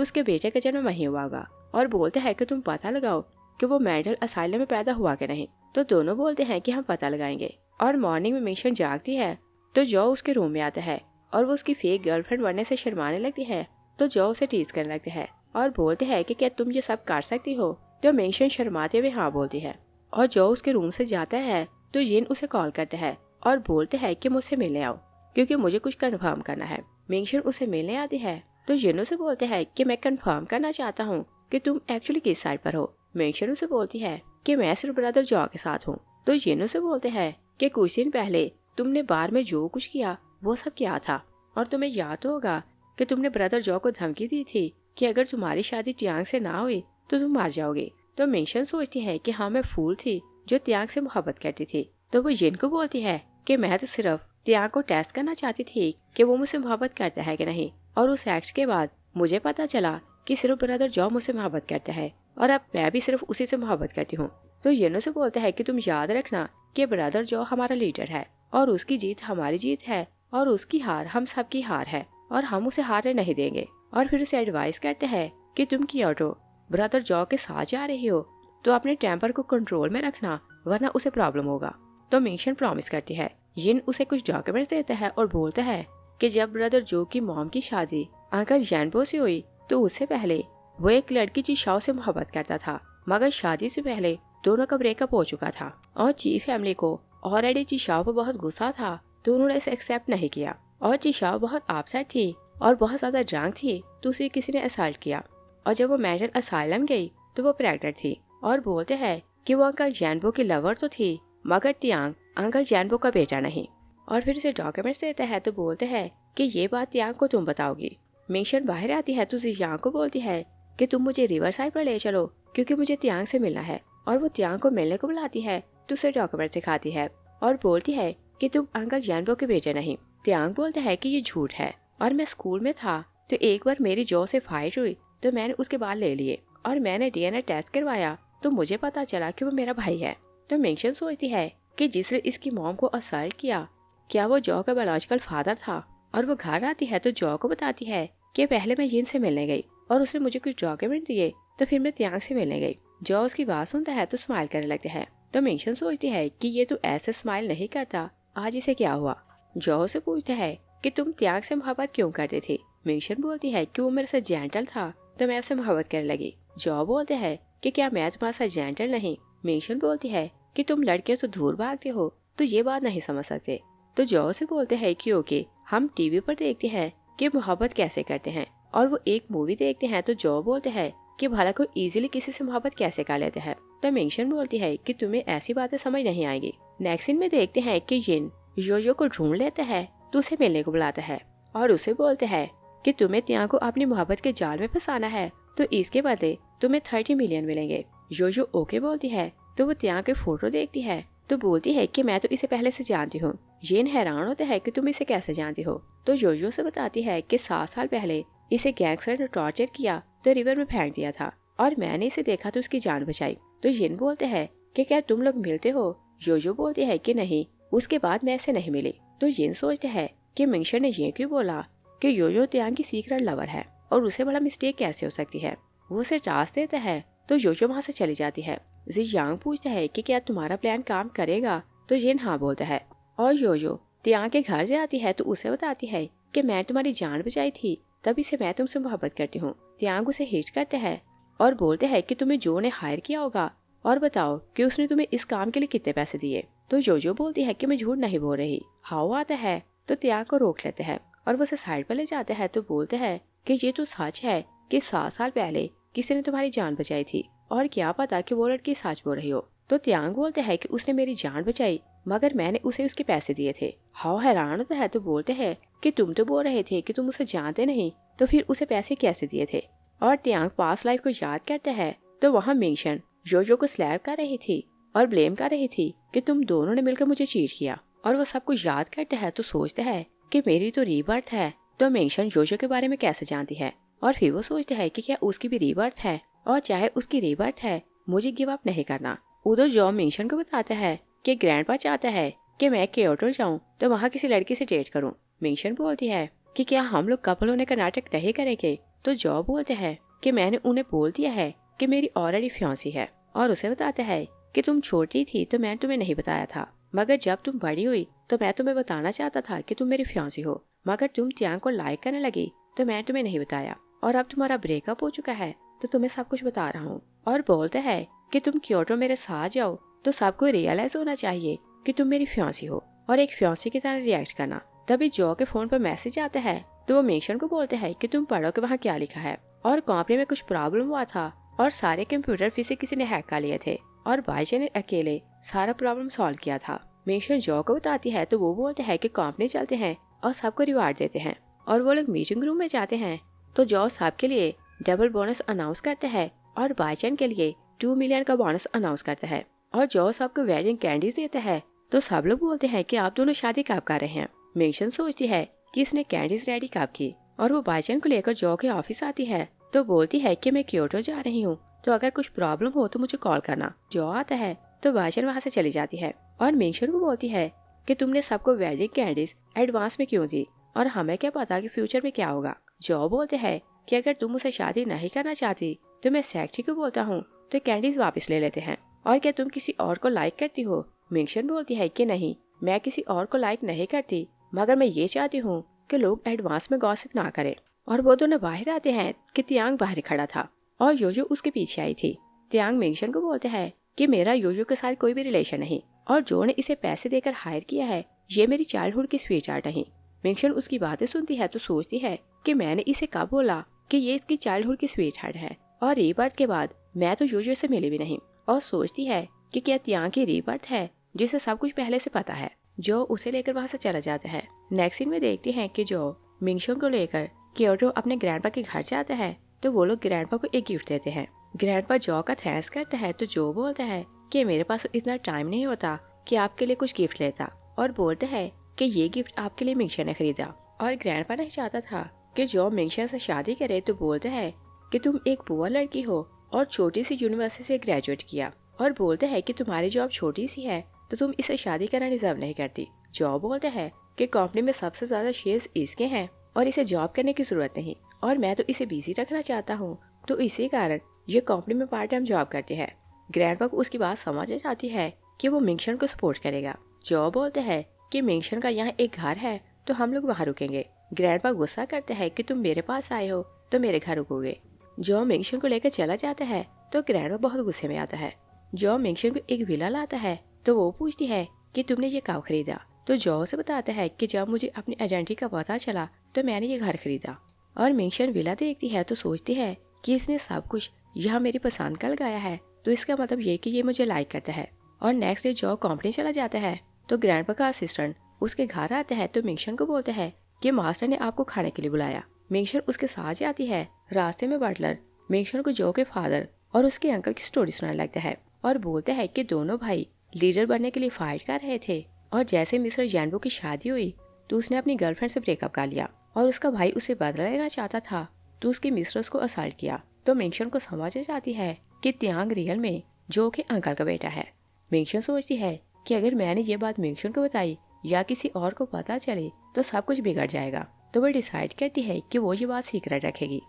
उसके बेटे का जन्म वहीं हुआ होगा। और बोलते हैं कि तुम पता लगाओ कि वो मेंटल असाइलम में पैदा हुआ कि नहीं। तो दोनों बोलते हैं कि हम पता लगाएंगे। और मॉर्निंग में मिंगशन जागती है तो जो उसके रूम में आता है और वो उसकी फेक गर्लफ्रेंड बनने से शर्माने लगती है। तो जो उसे टीज करने लगते हैं और बोलते हैं कि क्या तुम ये सब कर सकती हो। तो मिंगशन शर्माते हुए हाँ बोलती है। और जो उसके रूम से जाता है तो यिन उसे कॉल करते हैं और बोलते हैं कि मुझसे मिलने आओ क्योंकि मुझे कुछ कंफर्म करना है। मिंगशन उसे मिलने आती है तो यिन उसे बोलते हैं कि मैं कंफर्म करना चाहता हूँ कि तुम एक्चुअली किस साइड पर हो। मिंगशन उसे बोलती है कि मैं सिर्फ ब्रदर जॉ के साथ हूँ। तो यिन उसे बोलते हैं कि कुछ दिन पहले तुमने बार में जो कुछ किया वो सब क्या था, और तुम्हें याद तो होगा कि तुमने ब्रदर जॉ को धमकी दी थी कि अगर तुम्हारी शादी तियांग से ना हुई तो तुम मर जाओगे। तो मिंगशन सोचती है कि हाँ मैं फूल थी जो तियांग से मोहब्बत करती थी। तो वो यिन को बोलती है कि मैं तो सिर्फ तियांग को टेस्ट करना चाहती थी कि वो मुझसे मोहब्बत करता है कि नहीं, और उस एक्ट के बाद मुझे पता चला कि सिर्फ ब्रदर जॉ मुझसे मोहब्बत करता है और अब मैं भी सिर्फ उसी से मोहब्बत करती हूँ। तो यिन से बोलता है कि तुम याद रखना कि ब्रदर जॉ हमारा लीडर है और उसकी जीत हमारी जीत है और उसकी हार हम सबकी हार है और हम उसे हारने नहीं देंगे। और फिर उसे एडवाइस करते हैं कि तुम कियोटो ब्रदर जॉ के साथ जा रही हो तो अपने टेम्पर को कंट्रोल में रखना वरना उसे प्रॉब्लम होगा। तो मिंगशन प्रॉमिस करती है। यिन उसे कुछ डॉक्यूमेंट्स देता है और बोलता है कि जब ब्रदर जो की मॉम की शादी अंकल यानबो से हुई तो उससे पहले वो एक लड़की जिशाओ से मोहब्बत करता था, मगर शादी से पहले दोनों का ब्रेकअप हो चुका था और ची फैमिली को ऑलरेडी जिशाओ पर बहुत गुस्सा था तो उन्होंने इसे एक्सेप्ट नहीं किया। और जिशाओ बहुत अपसेट थी और बहुत ज्यादा ड्रंक थी तो उसे किसी ने असल्ट किया, और जब वो मेंटल असाइलम गई तो वो प्रेग्नेंट थी। और बोलते हैं कि वो अंकल यानबो की लवर तो थी मगर तियांग अंकल यानबो का बेटा नहीं। और फिर उसे डॉक्यूमेंट्स देता है तो बोलते हैं कि ये बात तियांग को तुम बताओगी। मिंगशन बाहर आती है तो जियांग को बोलती है कि तुम मुझे रिवर साइड पर ले चलो क्योंकि मुझे तियांग से मिलना है। और वो तियांग को मिलने को बुलाती है तो उसे डॉक्यूमेंट दिखाती है और बोलती है कि तुम अंकल यानबो के बेटे नहीं। तियांग बोलता है कि ये झूठ है और मैं स्कूल में था तो एक बार मेरी जॉ से फाइट हुई तो मैंने उसके बाल ले लिए और मैंने डीएनए टेस्ट करवाया तो मुझे पता चला कि वो मेरा भाई है। तो मिंगशन सोचती है कि जिसने इसकी मॉम को असल्ट किया क्या वो जॉ का बायोलॉजिकल फादर था। और वो घर आती है तो जॉ को बताती है कि पहले मैं यिन से मिलने गई और उसने मुझे कुछ डॉक्यूमेंट दिए तो फिर मैं तियांग से मिलने गई। जॉ उसकी बात सुनता है तो स्माइल करने लगते हैं। तो मिंगशन सोचती है कि ये तो ऐसे स्माइल नहीं करता, आज इसे क्या हुआ। जॉ से पूछता है कि तुम तियांग से मोहब्बत क्यों करते थे। मिंगशन बोलती है कि वो मेरे साथ जेंटल था तो मैं उससे मोहब्बत करने लगी। जॉ बोलते हैं कि क्या मैं तुम्हारे साथ जेंटल नहीं। मिंगशन बोलती है कि तुम लड़कियों से दूर भागते हो तो ये बात नहीं समझ सकते। तो जॉ से बोलते हैं कि ओके हम टीवी पर देखते हैं कि मोहब्बत कैसे करते हैं और वो एक मूवी देखते हैं। तो जॉ बोलते हैं कि भला कोई इजीली किसी से मोहब्बत कैसे कर लेते हैं। तो मिंगशन बोलती है कि तुम्हें ऐसी बातें समझ नहीं आएगी। नेक्स्ट सीन में देखते हैं कि यिन योयो को ढूंढ लेता है तो उसे मिलने को बुलाता है और उसे बोलते हैं कि तुम्हें तियांग को अपनी मोहब्बत के जाल में फंसाना है तो इसके बदले तुम्हें 30 मिलियन मिलेंगे। योयो ओके बोलती है तो वो तियांग की फोटो देखती है तो बोलती है कि मैं तो इसे पहले से जानती हूँ। यिन हैरान होता है कि तुम इसे कैसे जानती हो। तो योयो से बताती है कि 7 साल पहले इसे गैंगस्टर ने टॉर्चर किया तो रिवर में फेंक दिया था और मैंने इसे देखा तो उसकी जान बचाई। तो यिन बोलते हैं कि क्या तुम लोग मिलते हो। योयो बोलती है कि नहीं, उसके बाद मैं इससे नहीं मिली। तो यिन सोचते हैं कि मिंगशन ने ये क्यों बोला कि योयो तियांग की सीक्रेट लवर है और उसे बड़ा मिस्टेक कैसे हो सकती है। वो उसे टास्क देता है तो योयो वहाँ से चली जाती है। जियांग पूछता है कि क्या तुम्हारा प्लान काम करेगा तो यिन हाँ बोलता है। और योयो तियांग के घर जाती है तो उसे बताती है कि मैं तुम्हारी जान बचाई थी तभी से मैं तुमसे मोहब्बत करती हूँ। तियांग उसे हिट करते हैं और बोलते हैं कि तुम्हें जो ने हायर किया होगा और बताओ कि उसने तुम्हें इस काम के लिए कितने पैसे दिए। तो योयो बोलती है कि मैं झूठ नहीं बोल रही। हाओ आता है तो तियांग को रोक लेते हैं और वो उसे साइड पर ले जाते हैं तो बोलते हैं कि ये तो सच है कि 7 साल पहले किसी ने तुम्हारी जान बचाई थी और क्या पता कि वो लड़की सच बोल रही हो। तो तियांग बोलते हैं कि उसने मेरी जान बचाई मगर मैंने उसे उसके पैसे दिए थे। हाओ हैरान होता है तो बोलते हैं कि तुम तो बोल रहे थे कि तुम उसे जानते नहीं तो फिर उसे पैसे कैसे दिए थे। और तियांग पास्ट लाइफ को याद करते हैं तो वहाँ मिंगशन योयो को स्लैप कर रही थी और ब्लेम कर रही थी कि तुम दोनों ने मिलकर मुझे चीट किया। और वो सब कुछ याद करते हैं तो सोचते हैं कि मेरी तो रीबर्थ है तो मिंगशन योयो के बारे में कैसे जानती है। और फिर वो सोचता है कि क्या उसकी भी रीबर्थ है, और चाहे उसकी रीबर्थ है मुझे गिव अप नहीं करना। उधर जॉ मिंगशन को बताता है कि ग्रैंडपा चाहता है कि मैं क्योटो जाऊं तो वहाँ किसी लड़की से डेट करूं। मिंगशन बोलती है कि क्या हम लोग कपल होने का नाटक नहीं करेंगे। तो जॉ बोलते हैं कि मैंने उन्हें बोल दिया है कि मेरी ऑलरेडी फियांसी है, और उसे बताता है कि तुम छोटी थी तो मैं तुम्हें नहीं बताया था, मगर जब तुम बड़ी हुई तो मैं तुम्हें बताना चाहता था कि तुम मेरी फियांसी हो, मगर तुम त्यांग को लाइक करने लगी तो मैं तुम्हें नहीं बताया, और अब तुम्हारा ब्रेकअप हो चुका है तो तुम्हें सब कुछ बता रहा हूँ। और बोलते हैं कि तुम क्योटो मेरे साथ जाओ तो सबको रियलाइज होना चाहिए कि तुम मेरी फियांसी हो, और एक फियांसी की तरह रिएक्ट करना। तभी जॉ के फोन पर मैसेज आता है तो वो मिंगशन को बोलते हैं कि तुम पढ़ो कि वहाँ क्या लिखा है। और कंपनी में कुछ प्रॉब्लम हुआ था और सारे कंप्यूटर फिर से किसी ने हैक कर लिए थे, और बाइचे ने अकेले सारा प्रॉब्लम सॉल्व किया था। मिंगशन जॉ को बताती है तो वो बोलते हैं कि कंपनी चलते हैं और सबको रिवार्ड देते हैं, और वो लोग मीटिंग रूम में जाते हैं तो जॉ सबके लिए डबल बोनस अनाउंस करते हैं और बाइचन के लिए 2 मिलियन का बोनस अनाउंस करता है, और जॉ सबको वेडिंग कैंडीज देता है। तो सब लोग बोलते हैं कि आप दोनों शादी कब कर रहे हैं। मिंगशन सोचती है कि इसने कैंडीज रेडी कब की, और वो बाइचन को लेकर जॉ के ऑफिस आती है तो बोलती है कि मैं क्योटो जा रही हूँ तो अगर कुछ प्रॉब्लम हो तो मुझे कॉल करना। जॉ आता है तो बाइचन वहाँ से चली जाती है, और मिंगशन को बोलती है कि तुमने सबको वेडिंग कैंडीज एडवांस में क्यों दी, और हमें क्या पता कि फ्यूचर में क्या होगा। जॉ बोलते हैं कि अगर तुम उसे शादी नहीं करना चाहती तो मैं सेक्रेटरी को बोलता हूँ तो कैंडीज वापस ले लेते हैं, और क्या तुम किसी और को लाइक करती हो। मिंगशन बोलती है कि नहीं, मैं किसी और को लाइक नहीं करती, मगर मैं ये चाहती हूँ कि लोग एडवांस में गॉसिप ना करें। और वो दोनों बाहर आते हैं कि त्यांग बाहर खड़ा था और योजो उसके पीछे आई थी। त्यांग मिंगशन को बोलते हैं कि मेरा योजो के साथ कोई भी रिलेशन नहीं, और जो ने इसे पैसे देकर हायर किया है ये मेरी चाइल्डहुड की स्वीट हार्ट नहीं। मिंगशन उसकी बातें सुनती है तो सोचती है कि मैंने इसे कब बोला कि ये इसकी चाइल्डहुड की स्वीट हार्ट है, और रीबर्थ के बाद मैं तो योजो से मिली भी नहीं, और सोचती है कि क्या त्यांग की रीबर्थ है जिसे सब कुछ पहले से पता है। जो उसे लेकर वहाँ से चला जाता है। नेक्स्ट सीन में देखते हैं कि जो मिंगशन को लेकर क्योटो अपने ग्रैंडपा के घर जाता है तो वो लोग ग्रैंडपा को एक गिफ्ट देते हैं। ग्रैंडपा जॉ का थैंक्स करता है तो जो बोलता है कि मेरे पास इतना टाइम नहीं होता कि आपके लिए कुछ गिफ्ट लेता, और बोलता है कि ये गिफ्ट आपके लिए मिंगशन ने खरीदा। और ग्रैंडपा नहीं चाहता था कि जॉ मिंगशन से शादी करे तो बोलता है कि तुम एक पुअर लड़की हो और छोटी सी यूनिवर्सिटी से ग्रेजुएट किया, और बोलते हैं कि तुम्हारी जॉब छोटी सी है तो तुम इसे शादी करना डिजर्व नहीं करती। जॉब बोलते हैं कि कंपनी में सबसे ज्यादा शेयर्स इसके हैं और इसे जॉब करने की जरूरत नहीं, और मैं तो इसे बिजी रखना चाहता हूँ, तो इसी कारण ये कंपनी में पार्ट टाइम जॉब करते हैं। ग्रैंडपा को उसकी बात समझ आ जाती है कि वो मिंगशन को सपोर्ट करेगा। जॉब बोलते हैं कि मिंगशन का यहाँ एक घर है तो हम लोग वहाँ रुकेंगे। ग्रैंडपा गुस्सा करते हैं कि तुम मेरे पास आए हो तो मेरे घर रुकोगे। जॉ मिंगशन को लेकर चला जाता है तो ग्रैंडपा बहुत गुस्से में आता है। जॉ मिंगशन को एक विला लाता है तो वो पूछती है कि तुमने ये कब खरीदा। तो जॉ से बताता है कि जब मुझे अपनी आइडेंटिटी का पता चला तो मैंने ये घर खरीदा। और मिंगशन विला देखती है तो सोचती है कि इसने सब कुछ यहाँ मेरी पसंद का लगाया है, तो इसका मतलब ये कि ये मुझे लाइक करता है। और नेक्स्ट डे जॉ कंपनी चला जाता है तो ग्रैंडपा का असिस्टेंट उसके घर आता है तो मिंगशन को बोलता है कि मास्टर ने आपको खाने के लिए बुलाया। मिंगशन उसके साथ जाती है। रास्ते में बटलर मिंगशन को जॉ के फादर और उसके अंकल की स्टोरी सुनाने लगता है और बोलते हैं कि दोनों भाई लीडर बनने के लिए फाइट कर रहे थे, और जैसे मिस्टर जैनबो की शादी हुई तो उसने अपनी गर्लफ्रेंड से ब्रेकअप कर लिया, और उसका भाई उसे बदला लेना चाहता था तो उसकी मिस्ट्रेस को असल्ट किया। तो मिंगशन को समझ आ जाती है कि त्यांग रियल में जो के अंकल का बेटा है। मिंगशन सोचती है कि अगर मैंने ये बात मिंगशन को बताई या किसी और को पता चले तो सब कुछ बिगड़ जाएगा, तो वो डिसाइड करती है कि वो ये बात सीक्रेट रखेगी।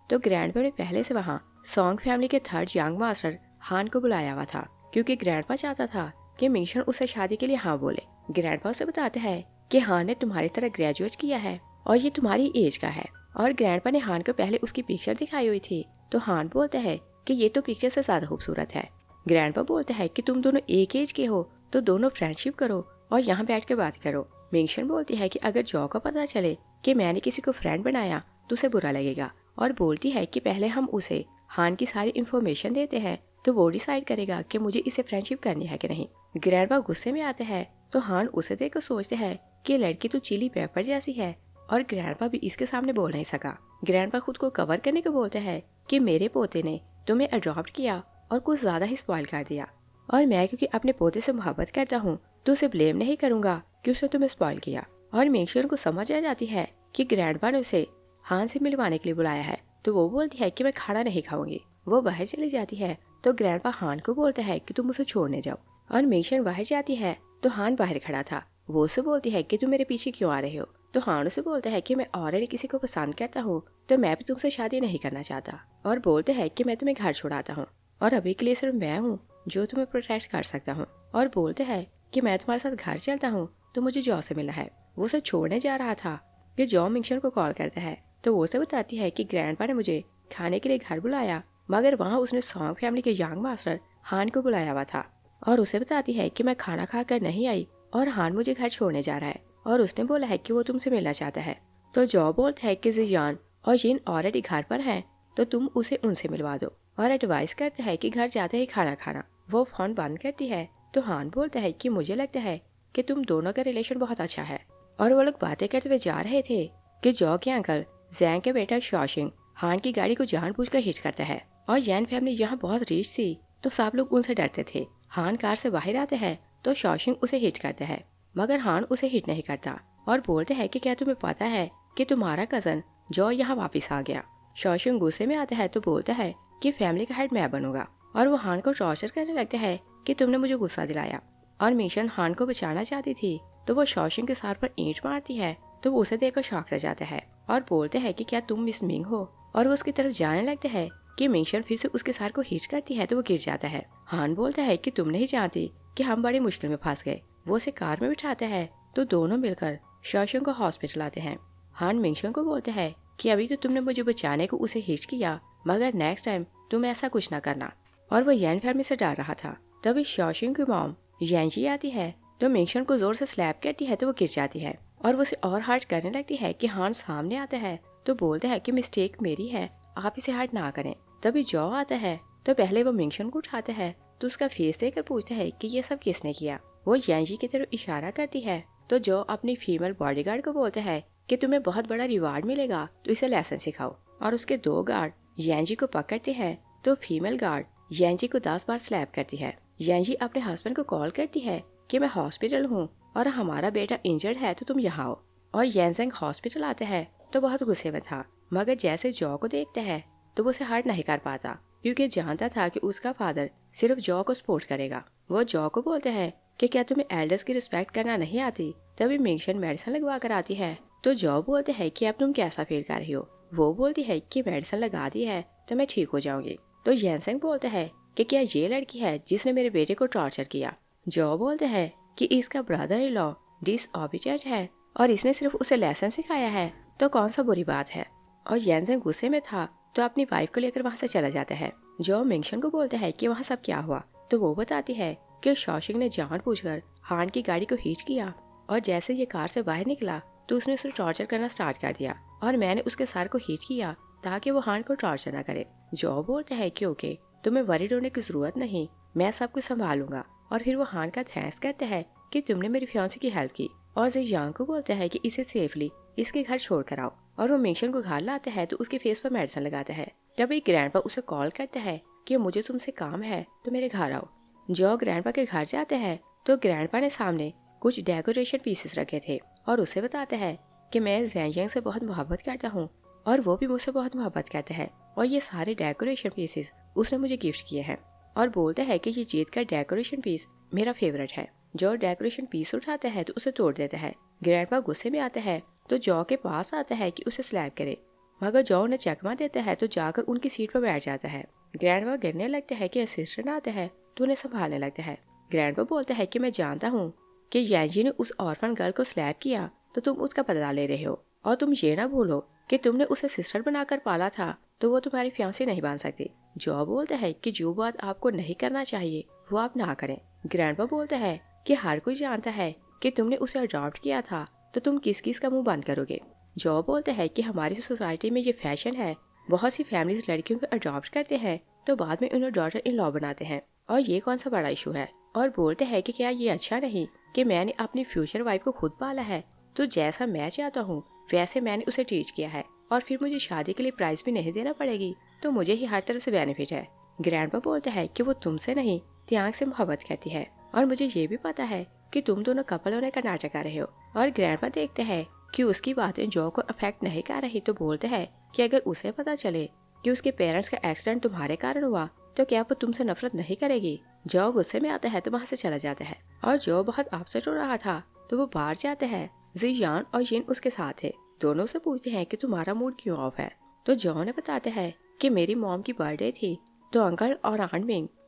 तो ग्रैंडपा ने पहले से वहाँ सॉन्ग फैमिली के थर्ड यंग मास्टर हान को बुलाया हुआ था, क्योंकि ग्रैंडपा चाहता था कि मिंगशन उसे शादी के लिए हाँ बोले। ग्रैंडपा उसे बताते हैं कि हान ने तुम्हारी तरह ग्रेजुएट किया है और ये तुम्हारी एज का है। और ग्रैंडपा ने हान को पहले उसकी पिक्चर दिखाई हुई थी तो हान बोलता है कि ये तो पिक्चर से ज्यादा खूबसूरत है। ग्रैंडपा बोलता है कि तुम दोनों एक एज के हो तो दोनों फ्रेंडशिप करो और यहाँ बैठ कर बात करो। मिंगशन बोलती है कि अगर जॉ को पता चले कि मैंने किसी को फ्रेंड बनाया तो उसे बुरा लगेगा, और बोलती है कि पहले हम उसे हान की सारी इन्फॉर्मेशन देते हैं तो वो डिसाइड करेगा कि मुझे इसे फ्रेंडशिप करनी है कि नहीं। ग्रैंडपा गुस्से में आते हैं तो हान उसे देखकर सोचते हैं कि लड़की तो चिली पेपर जैसी है, और ग्रैंडपा भी इसके सामने बोल नहीं सका। ग्रैंडपा खुद को कवर करने को बोलते हैं कि मेरे पोते ने तुम्हें अडॉप्ट किया और कुछ ज्यादा ही स्पॉइल कर दिया, और मैं क्योंकि अपने पोते से मोहब्बत करता हूँ तो उसे ब्लेम नहीं करूंगा कि उसने तुम्हें स्पॉइल किया। और मिंगशन को समझ आ जाती है कि ग्रैंडपा ने उसे हान से मिलवाने के लिए बुलाया है, तो वो बोलती है कि मैं खाना नहीं खाऊंगी। वो बाहर चली जाती है तो ग्रैंडपा हान को बोलता है कि तुम उसे छोड़ने जाओ। और मेंशन बाहर जाती है तो हान बाहर खड़ा था। वो उसे बोलती है कि तुम मेरे पीछे क्यों आ रहे हो। तो हान उसे बोलता है कि मैं ऑलरेडी किसी को पसंद करता हूँ, तो मैं भी तुमसे शादी नहीं करना चाहता। और बोलते हैं कि मैं तुम्हें घर छुड़ाता हूँ और अभी के लिए सिर्फ मैं हूँ जो तुम्हें प्रोटेक्ट कर सकता हूँ। और बोलते हैं कि मैं तुम्हारे साथ घर चलता हूँ तो मुझे जॉ से मिलना है। वो उसे छोड़ने जा रहा था कि जॉ मिंगशन को कॉल करता है तो वो उसे बताती है कि ग्रैंडपा ने मुझे खाने के लिए घर बुलाया, मगर वहाँ उसने सॉन्ग फैमिली के यंग मास्टर हान को बुलाया हुआ था। और उसे बताती है कि मैं खाना खाकर नहीं आई और हान मुझे घर छोड़ने जा रहा है और उसने बोला है कि वो तुमसे मिलना चाहता है। तो जॉ बोलता है कि जियान और जिन ऑलरेडी घर पर हैं तो तुम उसे उनसे मिलवा दो, और एडवाइस करता है कि घर जाते ही खाना खाना। वो फोन बंद करती है तो हान बोलता है कि मुझे लगता है कि तुम दोनों का रिलेशन बहुत अच्छा है। और वो लोग बातें करते हुए जा रहे थे कि जॉ के अंकल जैंग के बेटा शॉशिंग हान की गाड़ी को जानबूझकर हिट करता है। और जैन फैमिली यहाँ बहुत रिच थी तो सब लोग उनसे डरते थे। हान कार से बाहर आते हैं तो शॉशिंग उसे हिट करता है, मगर हान उसे हिट नहीं करता और बोलते हैं कि क्या तुम्हें पता है कि तुम्हारा कजन जॉ यहाँ वापस आ गया। शॉशिंग गुस्से में आता है तो बोलता है कि फैमिली का हेड मैं बनूंगा। और वो हान को टॉर्चर करने लगता है कि तुमने मुझे गुस्सा दिलाया। और मिशन हान को बचाना चाहती थी तो वो शॉशिंग के सर पर ईंट मारती है तो वो उसे देखकर शॉक रह जाता है और बोलते हैं कि क्या तुम मिस मिंग हो। और वो उसकी तरफ जाने लगते हैं कि मिंगशन फिर से उसके सर को हिट करती है तो वो गिर जाता है। हान बोलता है कि तुम नहीं जानती कि हम बड़ी मुश्किल में फंस गए। वो उसे कार में बिठाते हैं तो दोनों मिलकर शॉशिंग को हॉस्पिटल आते हैं। हान मिंगशन को बोलते हैं कि अभी तो तुमने मुझे बचाने को उसे हिट किया, मगर नेक्स्ट टाइम तुम ऐसा कुछ ना करना। और वो यैन फैमिली से डर रहा था। तभी शॉशिंग की मॉम यांजी आती है तो मिंगशन को जोर से स्लैप करती है तो वो गिर जाती है और वो उसे और हर्ट करने लगती है कि हान सामने आता है तो बोलता है कि मिस्टेक मेरी है, आप इसे हर्ट ना करें। तभी जॉ आता है तो पहले वो मिंगशन को उठाता है तो उसका फेस देखकर पूछता है कि ये सब किसने किया। वो यांजी की तरफ इशारा करती है तो जॉ अपनी फीमेल बॉडीगार्ड को बोलता है कि तुम्हें बहुत बड़ा रिवार्ड मिलेगा तो इसे लेसन सिखाओ। और उसके 2 गार्ड यांजी को पकड़ते हैं तो फीमेल गार्ड यांजी को 10 बार स्लैप करती है। यांजी अपने हस्बैंड को कॉल करती है कि मैं हॉस्पिटल हूँ और हमारा बेटा इंजर्ड है तो तुम यहाँ आओ। और यैनसेंग हॉस्पिटल आते हैं तो बहुत गुस्से में था, मगर जैसे जॉ को देखता है तो वो उसे हर्ट नहीं कर पाता क्योंकि जानता था कि उसका फादर सिर्फ जॉ को सपोर्ट करेगा। वो जॉ को बोलते हैं कि क्या तुम्हें एल्डर्स की रिस्पेक्ट करना नहीं आती। तभी मिंगशन मेडिसिन लगवा कर आती है तो जॉ बोलते हैं कि अब तुम कैसा फील कर रही हो। वो बोलती है कि मेडिसिन लगा दी है तो मैं ठीक हो जाऊंगी। तो यैनसेंग बोलते हैं कि क्या ये लड़की है जिसने मेरे बेटे को टॉर्चर किया। जॉ बोलते हैं कि इसका ब्रदर इन लॉ डिसओबीडिएंट है और इसने सिर्फ उसे लेसन सिखाया है तो कौन सा बुरी बात है। और यैनसेंग गुस्से में था तो अपनी वाइफ को लेकर वहाँ से चला जाता है। जॉ मिंगशन को बोलते हैं कि वहाँ सब क्या हुआ तो वो बताती है कि शॉशिंग ने जानबूझकर हान की गाड़ी को हिट किया और जैसे ये कार से बाहर निकला तो उसने उसे टॉर्चर करना स्टार्ट कर दिया और मैंने उसके सर को हिट किया ताकि वो हान को टॉर्चर न करे। जॉ बोलता है कि ओके, तुम्हें वरीड होने की जरूरत नहीं, मैं सब कुछ संभालूंगा। और फिर वो हान का थैंक्स करता है कि तुमने मेरी फियांसी की हेल्प की। और जियांग को बोलता है कि इसे सेफली इसके घर छोड़ कर आओ। और वो मिंगशन को घर लाता है तो उसके फेस पर मेडिसिन लगाता है। तभी ग्रैंडपा उसे कॉल करता है कि मुझे तुमसे काम है तो मेरे घर आओ। जॉ ग्रैंडपा के घर जाते हैं तो ग्रैंडपा ने सामने कुछ डेकोरेशन पीसेस रखे थे और उसे बताते हैं कि मैं जियांग से बहुत मोहब्बत करता हूँ और वो भी मुझसे बहुत मोहब्बत करता है और ये सारे डेकोरेशन पीसेस उसने मुझे गिफ्ट किए हैं। और बोलता है कि ये जीत का डेकोरेशन पीस मेरा फेवरेट है। जॉ डेकोरेशन पीस उठाता है तो उसे तोड़ देता है। ग्रैंडपा गुस्से में आता है तो जॉ के पास आता है कि उसे स्लैप करे, मगर जॉ उन्हें चकमा देता है तो जाकर उनकी सीट पर बैठ जाता है। ग्रैंडपा गिरने लगता है कि असिस्टेंट आता है तो उन्हें संभालने लगता है। ग्रैंडपा बोलता है कि मैं जानता हूँ कि यांजी ने उस ऑर्फन गर्ल को स्लैप किया तो तुम उसका बदला ले रहे हो और तुम ये ना भूलो कि तुमने उसे सिस्टर बनाकर पाला था तो वो तुम्हारी फियांसी नहीं बन सकती। जॉ बोलता है कि जो बात आपको नहीं करना चाहिए वो आप ना करें। ग्रैंडपा बोलता है कि हर कोई जानता है कि तुमने उसे अडॉप्ट किया था तो तुम किस किस का मुंह बंद करोगे। जॉ बोलता है कि हमारी सोसाइटी में ये फैशन है, बहुत सी फैमिलीज लड़कियों को अडॉप्ट करते हैं तो बाद में उन्हें डॉटर इन लॉ बनाते हैं और ये कौन सा बड़ा इशू है। और बोलते हैं कि क्या ये अच्छा नहीं कि मैंने अपनी फ्यूचर वाइफ को खुद पाला है तो जैसा मैं चाहता हूँ वैसे मैंने उसे टीच किया है और फिर मुझे शादी के लिए प्राइस भी नहीं देना पड़ेगी तो मुझे ही हर तरह से बेनिफिट है। ग्रैंडपा बोलता है कि वो तुमसे नहीं त्यांग से मोहब्बत करती है और मुझे ये भी पता है कि तुम दोनों कपल होने का नाटक कर रहे हो। और ग्रैंडपा देखते हैं कि उसकी बातें जॉ को अफेक्ट नहीं कर रही तो बोलते हैं कि अगर उसे पता चले कि उसके पेरेंट्स का एक्सीडेंट तुम्हारे कारण हुआ तो क्या वो तुमसे नफरत नहीं करेगी। जो गुस्से में आता है तो वहाँ से चला जाता है और जो बहुत अपसेट हो रहा था तो वो बाहर जाते हैं। जियान और जिन उसके साथ थे। दोनों से पूछते हैं कि तुम्हारा मूड क्यों ऑफ है। तो जो ने बताते हैं कि मेरी मॉम की बर्थडे थी तो अंकल और आंट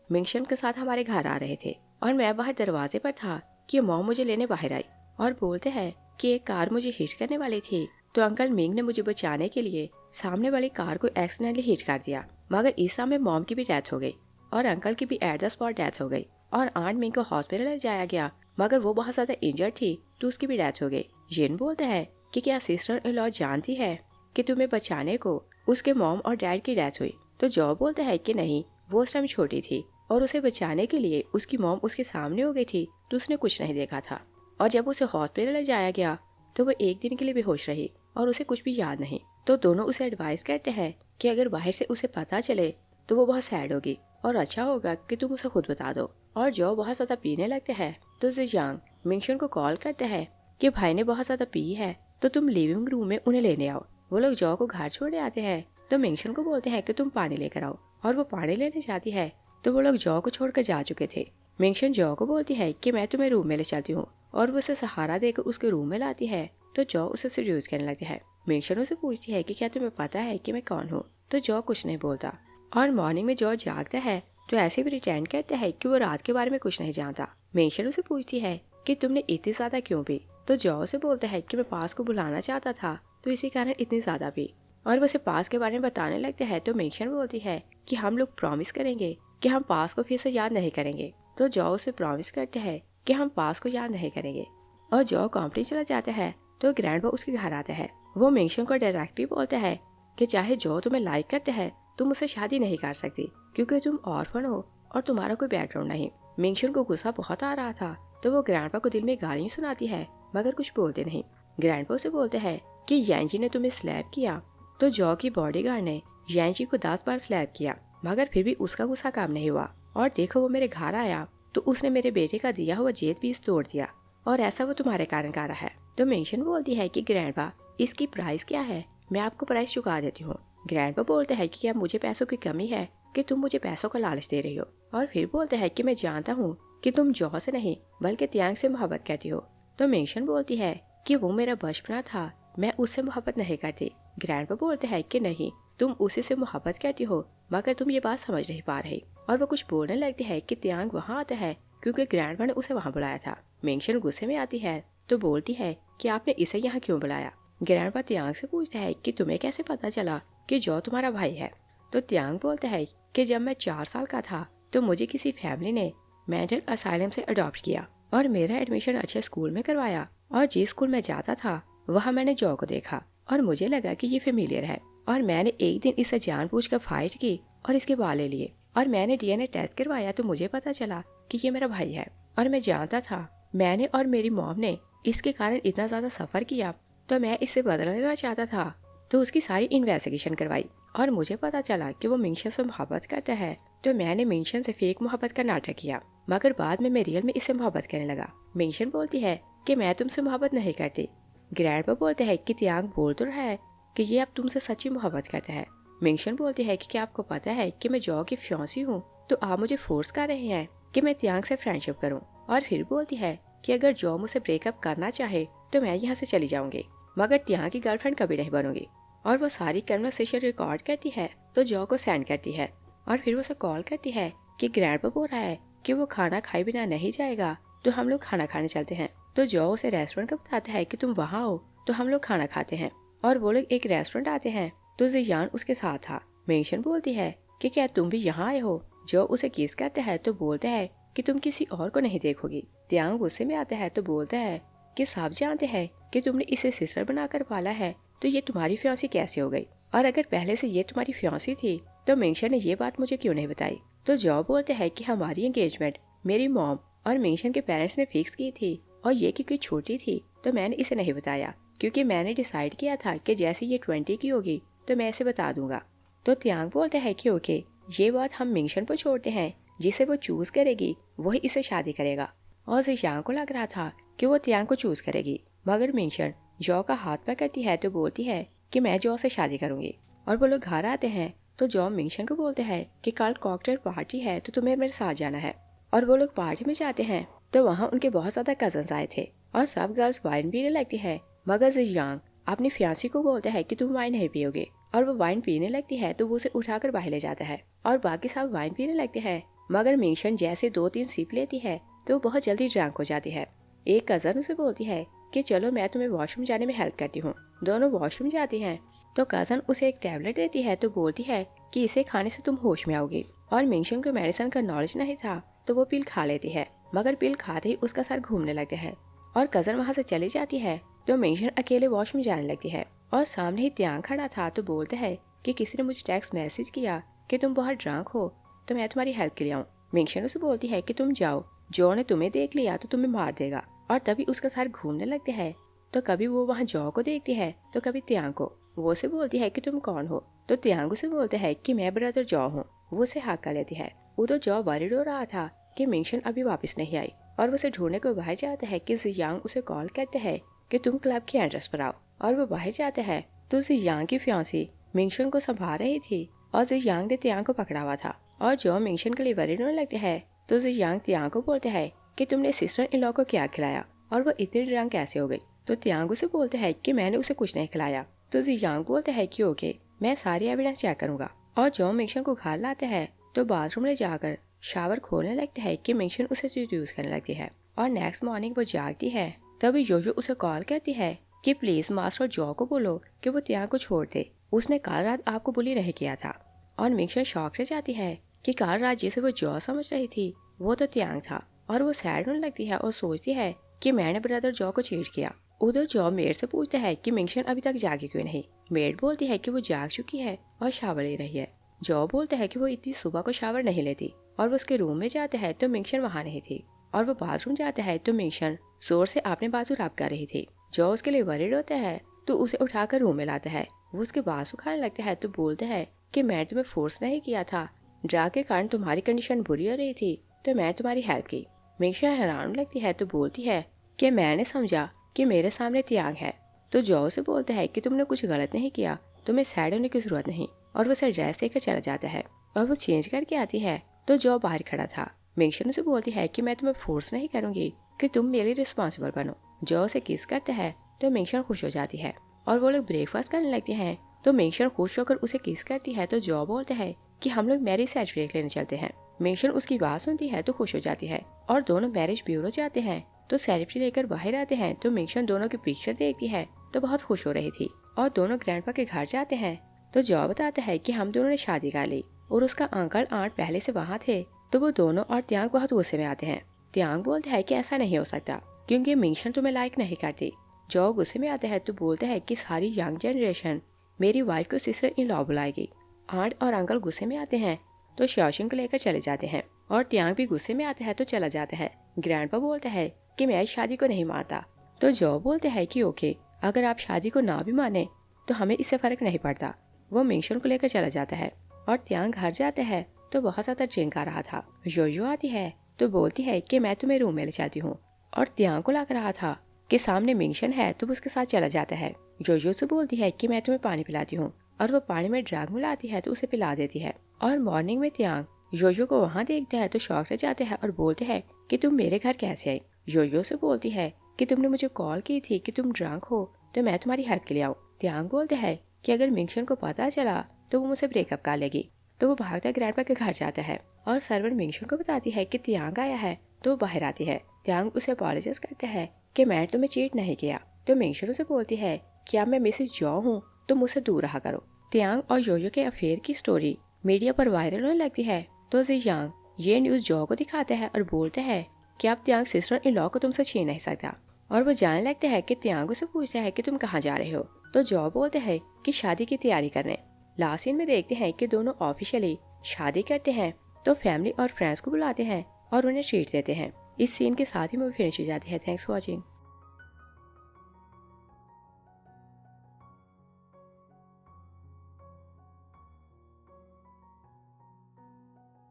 मिंगशन के साथ हमारे घर आ रहे थे और मैं बाहर दरवाजे पर था कि मॉम मुझे लेने बाहर आई और बोलते हैं कि एक कार मुझे हिट करने वाली थी तो अंकल मिंग ने मुझे बचाने के लिए सामने वाली कार को एक्सीडेंटली हिट कर दिया, मगर इस समय मॉम की भी डेथ हो गई और अंकल की भी एट द स्पॉट डेथ हो गई और आंट मिंग को हॉस्पिटल ले जाया गया, मगर वो बहुत ज्यादा इंजर्ड थी तो उसकी भी डेथ हो गई। जिन बोलते हैं कि क्या सिस्टर इन लॉ जानती है कि तुम्हें बचाने को उसके मॉम और डैड की डेथ हुई। तो जो बोलता है कि नहीं, वो उस टाइम छोटी थी और उसे बचाने के लिए उसकी मॉम उसके सामने हो गई थी तो उसने कुछ नहीं देखा था और जब उसे हॉस्पिटल ले जाया गया तो वो एक दिन के लिए बेहोश रही और उसे कुछ भी याद नहीं। तो दोनों उसे एडवाइस करते हैं कि अगर बाहर से उसे पता चले तो वो बहुत सैड होगी और अच्छा होगा कि तुम उसे खुद बता दो। और जो बहुत ज्यादा पीने लगते हैं तो जियांग मिंगशन को कॉल करते हैं कि भाई ने बहुत ज्यादा पी है तो तुम लिविंग रूम में उन्हें लेने आओ। वो लोग जो को घर छोड़ने आते हैं तो मिंगशन को बोलते हैं कि तुम पानी लेकर आओ और वो पानी लेने जाती है तो वो लोग जो को छोड़कर जा चुके थे। मिंगशन जो को बोलती है कि मैं तुम्हें रूम में ले जाती हूँ और वो उसे सहारा देकर उसके रूम में लाती है तो जो उसे सीड्यूस करने लगती है। मिंगशन उसे पूछती है कि क्या तुम्हें पता है कि मैं कौन हूँ, तो जो कुछ नहीं बोलता और मॉर्निंग में जो जागता है तो ऐसे भी प्रिटेंड करता है कि वो रात के बारे में कुछ नहीं जानता। मिंगशन उसे पूछती है कि तुमने इतनी ज्यादा क्यों पी, तो जो उसे बोलता है कि मैं पास को बुलाना चाहता था तो इसी कारण इतनी ज्यादा पी और वो उसे पास के बारे में बताने लगते हैं। तो मिंगशन बोलती है कि हम लोग प्रॉमिस करेंगे कि हम पास को फिर से याद नहीं करेंगे। तो जो उसे प्रॉमिस करते हैं कि हम पास को याद नहीं करेंगे और जो कंपनी चला जाता है तो ग्रैंडपा उसके घर आता है। वो मिंगशन को डायरेक्टली बोलता है कि चाहे जो तुम्हें लाइक करते हैं तुम उससे शादी नहीं कर सकती क्योंकि तुम ऑर्फन हो और तुम्हारा कोई बैकग्राउंड नहीं। मिंगशन को गुस्सा बहुत आ रहा था तो वो ग्रैंडपा को दिल में गालियां सुनाती है मगर कुछ बोलते नहीं। ग्रैंडपा से बोलते हैं कि यांजी ने तुम्हें स्लैप किया, तो जो की बॉडीगार्ड ने यांजी को 10 बार स्लैप किया मगर फिर भी उसका गुस्सा काम नहीं हुआ और देखो वो मेरे घर आया तो उसने मेरे बेटे का दिया हुआ जेट पीस तोड़ दिया और ऐसा वो तुम्हारे कारण कर रहा है। तो मिंगशन बोलती है कि ग्रैंडपा इसकी प्राइस क्या है, मैं आपको प्राइस चुका देती हूँ। ग्रैंडपा बोलते हैं कि क्या मुझे पैसों की कमी है कि तुम मुझे पैसों का लालच दे रही हो, और फिर बोलते हैं कि मैं जानता हूँ कि तुम जौ से नहीं बल्कि त्यांग से मोहब्बत करती हो। तो मिंगशन बोलती है कि वो मेरा बचपना था, मैं उससे मोहब्बत नहीं करती। ग्रैंडपा बोलते हैं कि नहीं, तुम उसी से मोहब्बत करती हो मगर तुम ये बात समझ नहीं पा रही, और वो कुछ बोलने लगती है कि त्यांग वहाँ आता है क्योंकि ग्रैंडपा ने उसे वहाँ बुलाया था। मिंगशन गुस्से में आती है तो बोलती है कि आपने इसे यहाँ क्यों बुलाया। ग्रैंडपा त्यांग से पूछता है कि तुम्हें कैसे पता चला कि जो तुम्हारा भाई है। तो त्यांग बोलता है कि जब मैं 4 साल का था तो मुझे किसी फैमिली ने मेंटल असाइलम से अडॉप्ट किया और मेरा एडमिशन अच्छे स्कूल में करवाया, और जिस स्कूल में जाता था वहाँ मैंने जो को देखा और मुझे लगा कि ये फेमिलियर है, और मैंने एक दिन इसे जानबूझकर फाइट की और इसके बाल ले लिए और मैंने डीएनए टेस्ट करवाया तो मुझे पता चला कि ये मेरा भाई है। और मैं जानता था मैंने और मेरी मॉम ने इसके कारण इतना ज्यादा सफर किया तो मैं इससे बदला लेना चाहता था, तो उसकी सारी इन्वेस्टिगेशन करवाई और मुझे पता चला कि वो मिंगशन से मोहब्बत करता है, तो मैंने मिंगशन से फेक मोहब्बत का नाटक किया मगर बाद में मैं रियल में इससे मोहब्बत करने लगा। मिंगशन बोलती है कि मैं तुमसे मोहब्बत नहीं करती। ग्रैंडपा बोलते हैं कि त्यांग बोल तो रहा है कि ये अब तुमसे सच्ची मोहब्बत करता है। मिंगशन बोलती है कि क्या आपको पता है कि मैं जो की फ्योंसी हूँ, तो आप मुझे फोर्स कर रहे हैं कि मैं त्यांग से फ्रेंडशिप करूँ। और फिर बोलती है कि अगर जो मुझसे ब्रेकअप करना चाहे तो मैं यहाँ से चली जाऊंगी मगर त्यांग की गर्लफ्रेंड कभी नहीं बनूंगी। और वो सारी कन्वर्सेशन रिकॉर्ड करती है तो जो को सेंड करती है और फिर वो उसे कॉल करती है कि ग्रैंडपा बोल रहा है कि वो खाना खाए बिना नहीं जाएगा तो हम लोग खाना खाने चलते हैं। तो जो उसे रेस्टोरेंट का बताता है कि तुम वहाँ हो तो हम लोग खाना खाते हैं, और वो लोग एक रेस्टोरेंट आते हैं तो जियान उसके साथ था। मिंगशन बोलती है कि क्या तुम भी यहाँ आए हो। जो उसे किस करता है तो बोलता है कि तुम किसी और को नहीं देखोगी। त्यांग गुस्से में आता है तो बोलता है कि सब जानते हैं कि तुमने इसे सिस्टर बनाकर पाला है तो ये तुम्हारी फ्योंसी कैसे हो गई, और अगर पहले से ये तुम्हारी फ्योंसी थी तो मिंगशन ने ये बात मुझे क्यों नहीं बताई। तो जो बोलते हैं कि हमारी एंगेजमेंट मेरी मॉम और मिंगशन के पेरेंट्स ने फिक्स की थी, और ये क्योंकि छोटी थी तो मैंने इसे नहीं बताया क्योंकि मैंने डिसाइड किया था कि जैसे ये 20 की होगी तो मैं इसे बता दूंगा। तो त्यांग बोलता है कि ओके, ये बात हम मिंगशन पर छोड़ते हैं, जिसे वो चूज करेगी वही इसे शादी करेगा। और जियांग को लग रहा था कि वो त्यांग को चूज करेगी मगर मिंगशन जो का हाथ पकड़ती है तो बोलती है कि मैं जो से शादी करूंगी। और वो लोग घर आते हैं तो जॉ मिंगशन को बोलते हैं कि कल कॉकटेल पार्टी है तो तुम्हें मेरे साथ जाना है। और वो लोग पार्टी में जाते हैं तो वहाँ उनके बहुत ज्यादा कजन्स आए थे और सब गर्ल्स वाइन पीने लगती है, मगर जियांग अपनी फियांसी को बोलता है कि तुम वाइन नहीं पियोगे, और वो वाइन पीने लगती है तो वो उसे उठाकर बाहर ले जाता है और बाकी सब वाइन पीने लगते हैं। मगर मिंगशन जैसे 2-3 सिप लेती है तो बहुत जल्दी ड्रंक हो जाती है। एक कजन उसे बोलती है कि चलो मैं तुम्हें वॉशरूम जाने में हेल्प करती हूँ। दोनों वॉशरूम जाती हैं तो कजन उसे एक टैबलेट देती है तो बोलती है कि इसे खाने से तुम होश में आओगी। और मिंगशन को मेडिसिन का नॉलेज नहीं था तो वो पिल खा लेती है, मगर पिल खाते ही उसका सर घूमने लगता है और कजन वहाँ से चली जाती है तो मिंगशन अकेले वॉशरूम जाने लगती है। और सामने ही त्यांग खड़ा था तो बोलता है कि किसी ने मुझे टेक्स्ट मैसेज किया कि तुम बहुत ड्रंक हो तो मैं तुम्हारी हेल्प के लिए आऊँ। मिंगशन उसे बोलती है कि तुम जाओ, जॉ ने तुम्हें देख लिया तो तुम्हें मार देगा। और तभी उसका सर घूमने लगते है तो कभी वो वहाँ जॉ को देखती है तो कभी त्यांग को। वो उसे बोलती है कि तुम कौन हो तो त्यांग उसे बोलते है कि मैं ब्रदर जॉ हूँ। वो उसे हाथ कर लेती है। वो तो जॉ वरीड हो रहा था कि मिंगशन अभी वापस नहीं आई और वो उसे ढूंढने को बाहर जाता है कि जियांग उसे कॉल करते हैं कि तुम क्लब के एड्रेस पर आओ। और वो बाहर जाते हैं तो जियांग की फियांसी मिंगशन को संभाल रही थी और जियांग ने त्यांग को पकड़ा हुआ था। और जॉ मिंगशन के लिए वरीड होने लगते है तो जियांग त्यांग को बोलते है कि तुमने सिस्टर इन लॉ को क्या खिलाया और वो इतनी ड्रंक कैसे हो गई। तो त्यांग उसे बोलते है कि मैंने उसे कुछ नहीं खिलाया। तो जियांग बोलते है कि ओके, मैं सारी एविडेंस चेक करूंगा। और जॉ मिंगशन को घर लाते हैं तो बाथरूम में जाकर शावर खोलने लगते है कि मिंगशन उसे सीड्यूस करने लगती है। और नेक्स्ट मॉर्निंग वो जागती है तभी योयो उसे कॉल करती है कि प्लीज मास्टर जॉ को बोलो कि वो त्यांग को छोड़ दे, उसने कल रात आपको बुली नहीं किया था। और मिंगशन शॉक रह जाती है कि कल रात जिसे वो जॉ समझ रही थी वो तो त्यांग था। और वो सैड होने लगती है और सोचती है कि मैंने ब्रदर जॉ को चीट किया। उधर जॉ मेड से पूछता है कि मिंगशन अभी तक जागी क्यों नहीं। मेड बोलती है कि वो जाग चुकी है और शावर ले रही है। जॉ बोलता है कि वो इतनी सुबह को शावर नहीं लेती। और वो उसके रूम में जाते हैं तो मिंगशन वहाँ नहीं थी। और वो बाथरूम जाता है तो मिंगशन जोर से अपने बाजू रब कर रही थी। जॉ उसके लिए वरीड होता है तो उसे उठाकर रूम में लाता है। वो उसके बाजू खाने लगता है तो बोलता है कि मैं तुम्हें फोर्स नहीं किया था, ड्रग के कारण तुम्हारी कंडीशन बुरी हो रही थी तो मैं तुम्हारी हेल्प की। मिंगशन हैरान लगती है तो बोलती है कि मैंने समझा कि मेरे सामने त्यांग है। तो जॉ से बोलता है कि तुमने कुछ गलत नहीं किया, तुम्हें सैड होने की जरूरत नहीं। और वो उसे ड्रेस देकर चला जाता है और वो चेंज करके आती है तो जॉ बाहर खड़ा था। मिंगशन उसे बोलती है कि मैं तुम्हें फोर्स नहीं करूंगी कि तुम मेरे लिए रिस्पॉन्सिबल बनो। जॉ से किस करता है तो मिंगशन खुश हो जाती है और वो लोग ब्रेकफास्ट करने लगते हैं। तो मिंगशन खुश होकर उसे किस करती है तो जॉ बोलता है कि हम लोग मैरिज सर्टिफिकेट लेने चलते हैं। मिंगशन उसकी बात सुनती है तो खुश हो जाती है और दोनों मैरिज ब्यूरो जाते हैं। तो सर्टिफिकेट लेकर बाहर आते हैं तो मिंगशन दोनों की पिक्चर देखती है तो बहुत खुश हो रही थी। और दोनों ग्रैंडपा के घर जाते हैं तो जॉ बताता है कि हम दोनों ने शादी कर ली और उसका अंकल आंट पहले से वहाँ थे। तो वो दोनों और त्यांग बहुत गुस्से में आते हैं। त्यांग बोलता है कि ऐसा नहीं हो सकता क्योंकि मिंगशन तुम्हें लाइक नहीं करती। जॉ गुस्से में आता है तो बोलता है कि सारी यंग जनरेशन मेरी वाइफ को सिस्टर इन लॉ बुलाएगी। आंट और अंकल गुस्से में आते हैं तो शाओशिंग को लेकर चले जाते हैं और त्यांग भी गुस्से में आता है तो चला जाता है। ग्रैंडपा बोलता है कि मैं इस शादी को नहीं मानता। तो जॉ बोलते है कि ओके, अगर आप शादी को ना भी माने तो हमें इससे फर्क नहीं पड़ता। वो मिंगशन को लेकर चला जाता है और त्यांग घर जाता है तो बहुत ज्यादा ड्रिंक आ रहा था। योयो आती है तो बोलती है कि मैं तुम्हें रूम में ले जाती हूँ। और त्यांग को लग रहा था कि सामने मिंगशन है तो वो उसके साथ चला जाता है। योयो से बोलती है कि मैं तुम्हें पानी पिलाती हूँ और वो पानी में ड्रग मिलाती है तो उसे पिला देती है। और मॉर्निंग में त्यांग योयो को वहाँ देखते हैं तो शॉक रह जाते हैं और बोलते हैं कि तुम मेरे घर कैसे आई। योयो से बोलती है कि तुमने मुझे कॉल की थी कि तुम ड्रंक हो तो मैं तुम्हारी हेल्प के लिए आऊँ। त्यांग बोलते हैं कि अगर मिंगशन को पता चला तो वो मुझसे ब्रेकअप कर लेगी। तो वो भागता ग्रैंडपा के घर जाता है और सर्वेंट मिंगशन को बताती है कि त्यांग आया है तो वो बाहर आती है। त्यांग उसे अपॉलोजाइज करता है कि मैं तुम्हें चीट नहीं किया। तो मिंगशन उसे बोलती है कि अब मैं मिसेस जॉ हूँ तो मुझसे दूर रहा करो। त्यांग और योयो के अफेयर की स्टोरी मीडिया पर वायरल होने लगती है तो जियांग ये न्यूज जॉ को दिखाते हैं और बोलते हैं कि अब त्यांग सिस्टर इन लॉ को तुमसे छीन नहीं सकता। और वो जाने लगते हैं कि त्यांग उसे पूछता है कि तुम कहाँ जा रहे हो। तो जॉ बोलते हैं कि शादी की तैयारी करने। लास्ट सीन में देखते हैं कि दोनों ऑफिशियली शादी करते हैं तो फैमिली और फ्रेंड्स को बुलाते हैं और उन्हें ट्रीट देते हैं। इस सीन के साथ ही मूवी फिनिश हो जाती है। Thanks for watching.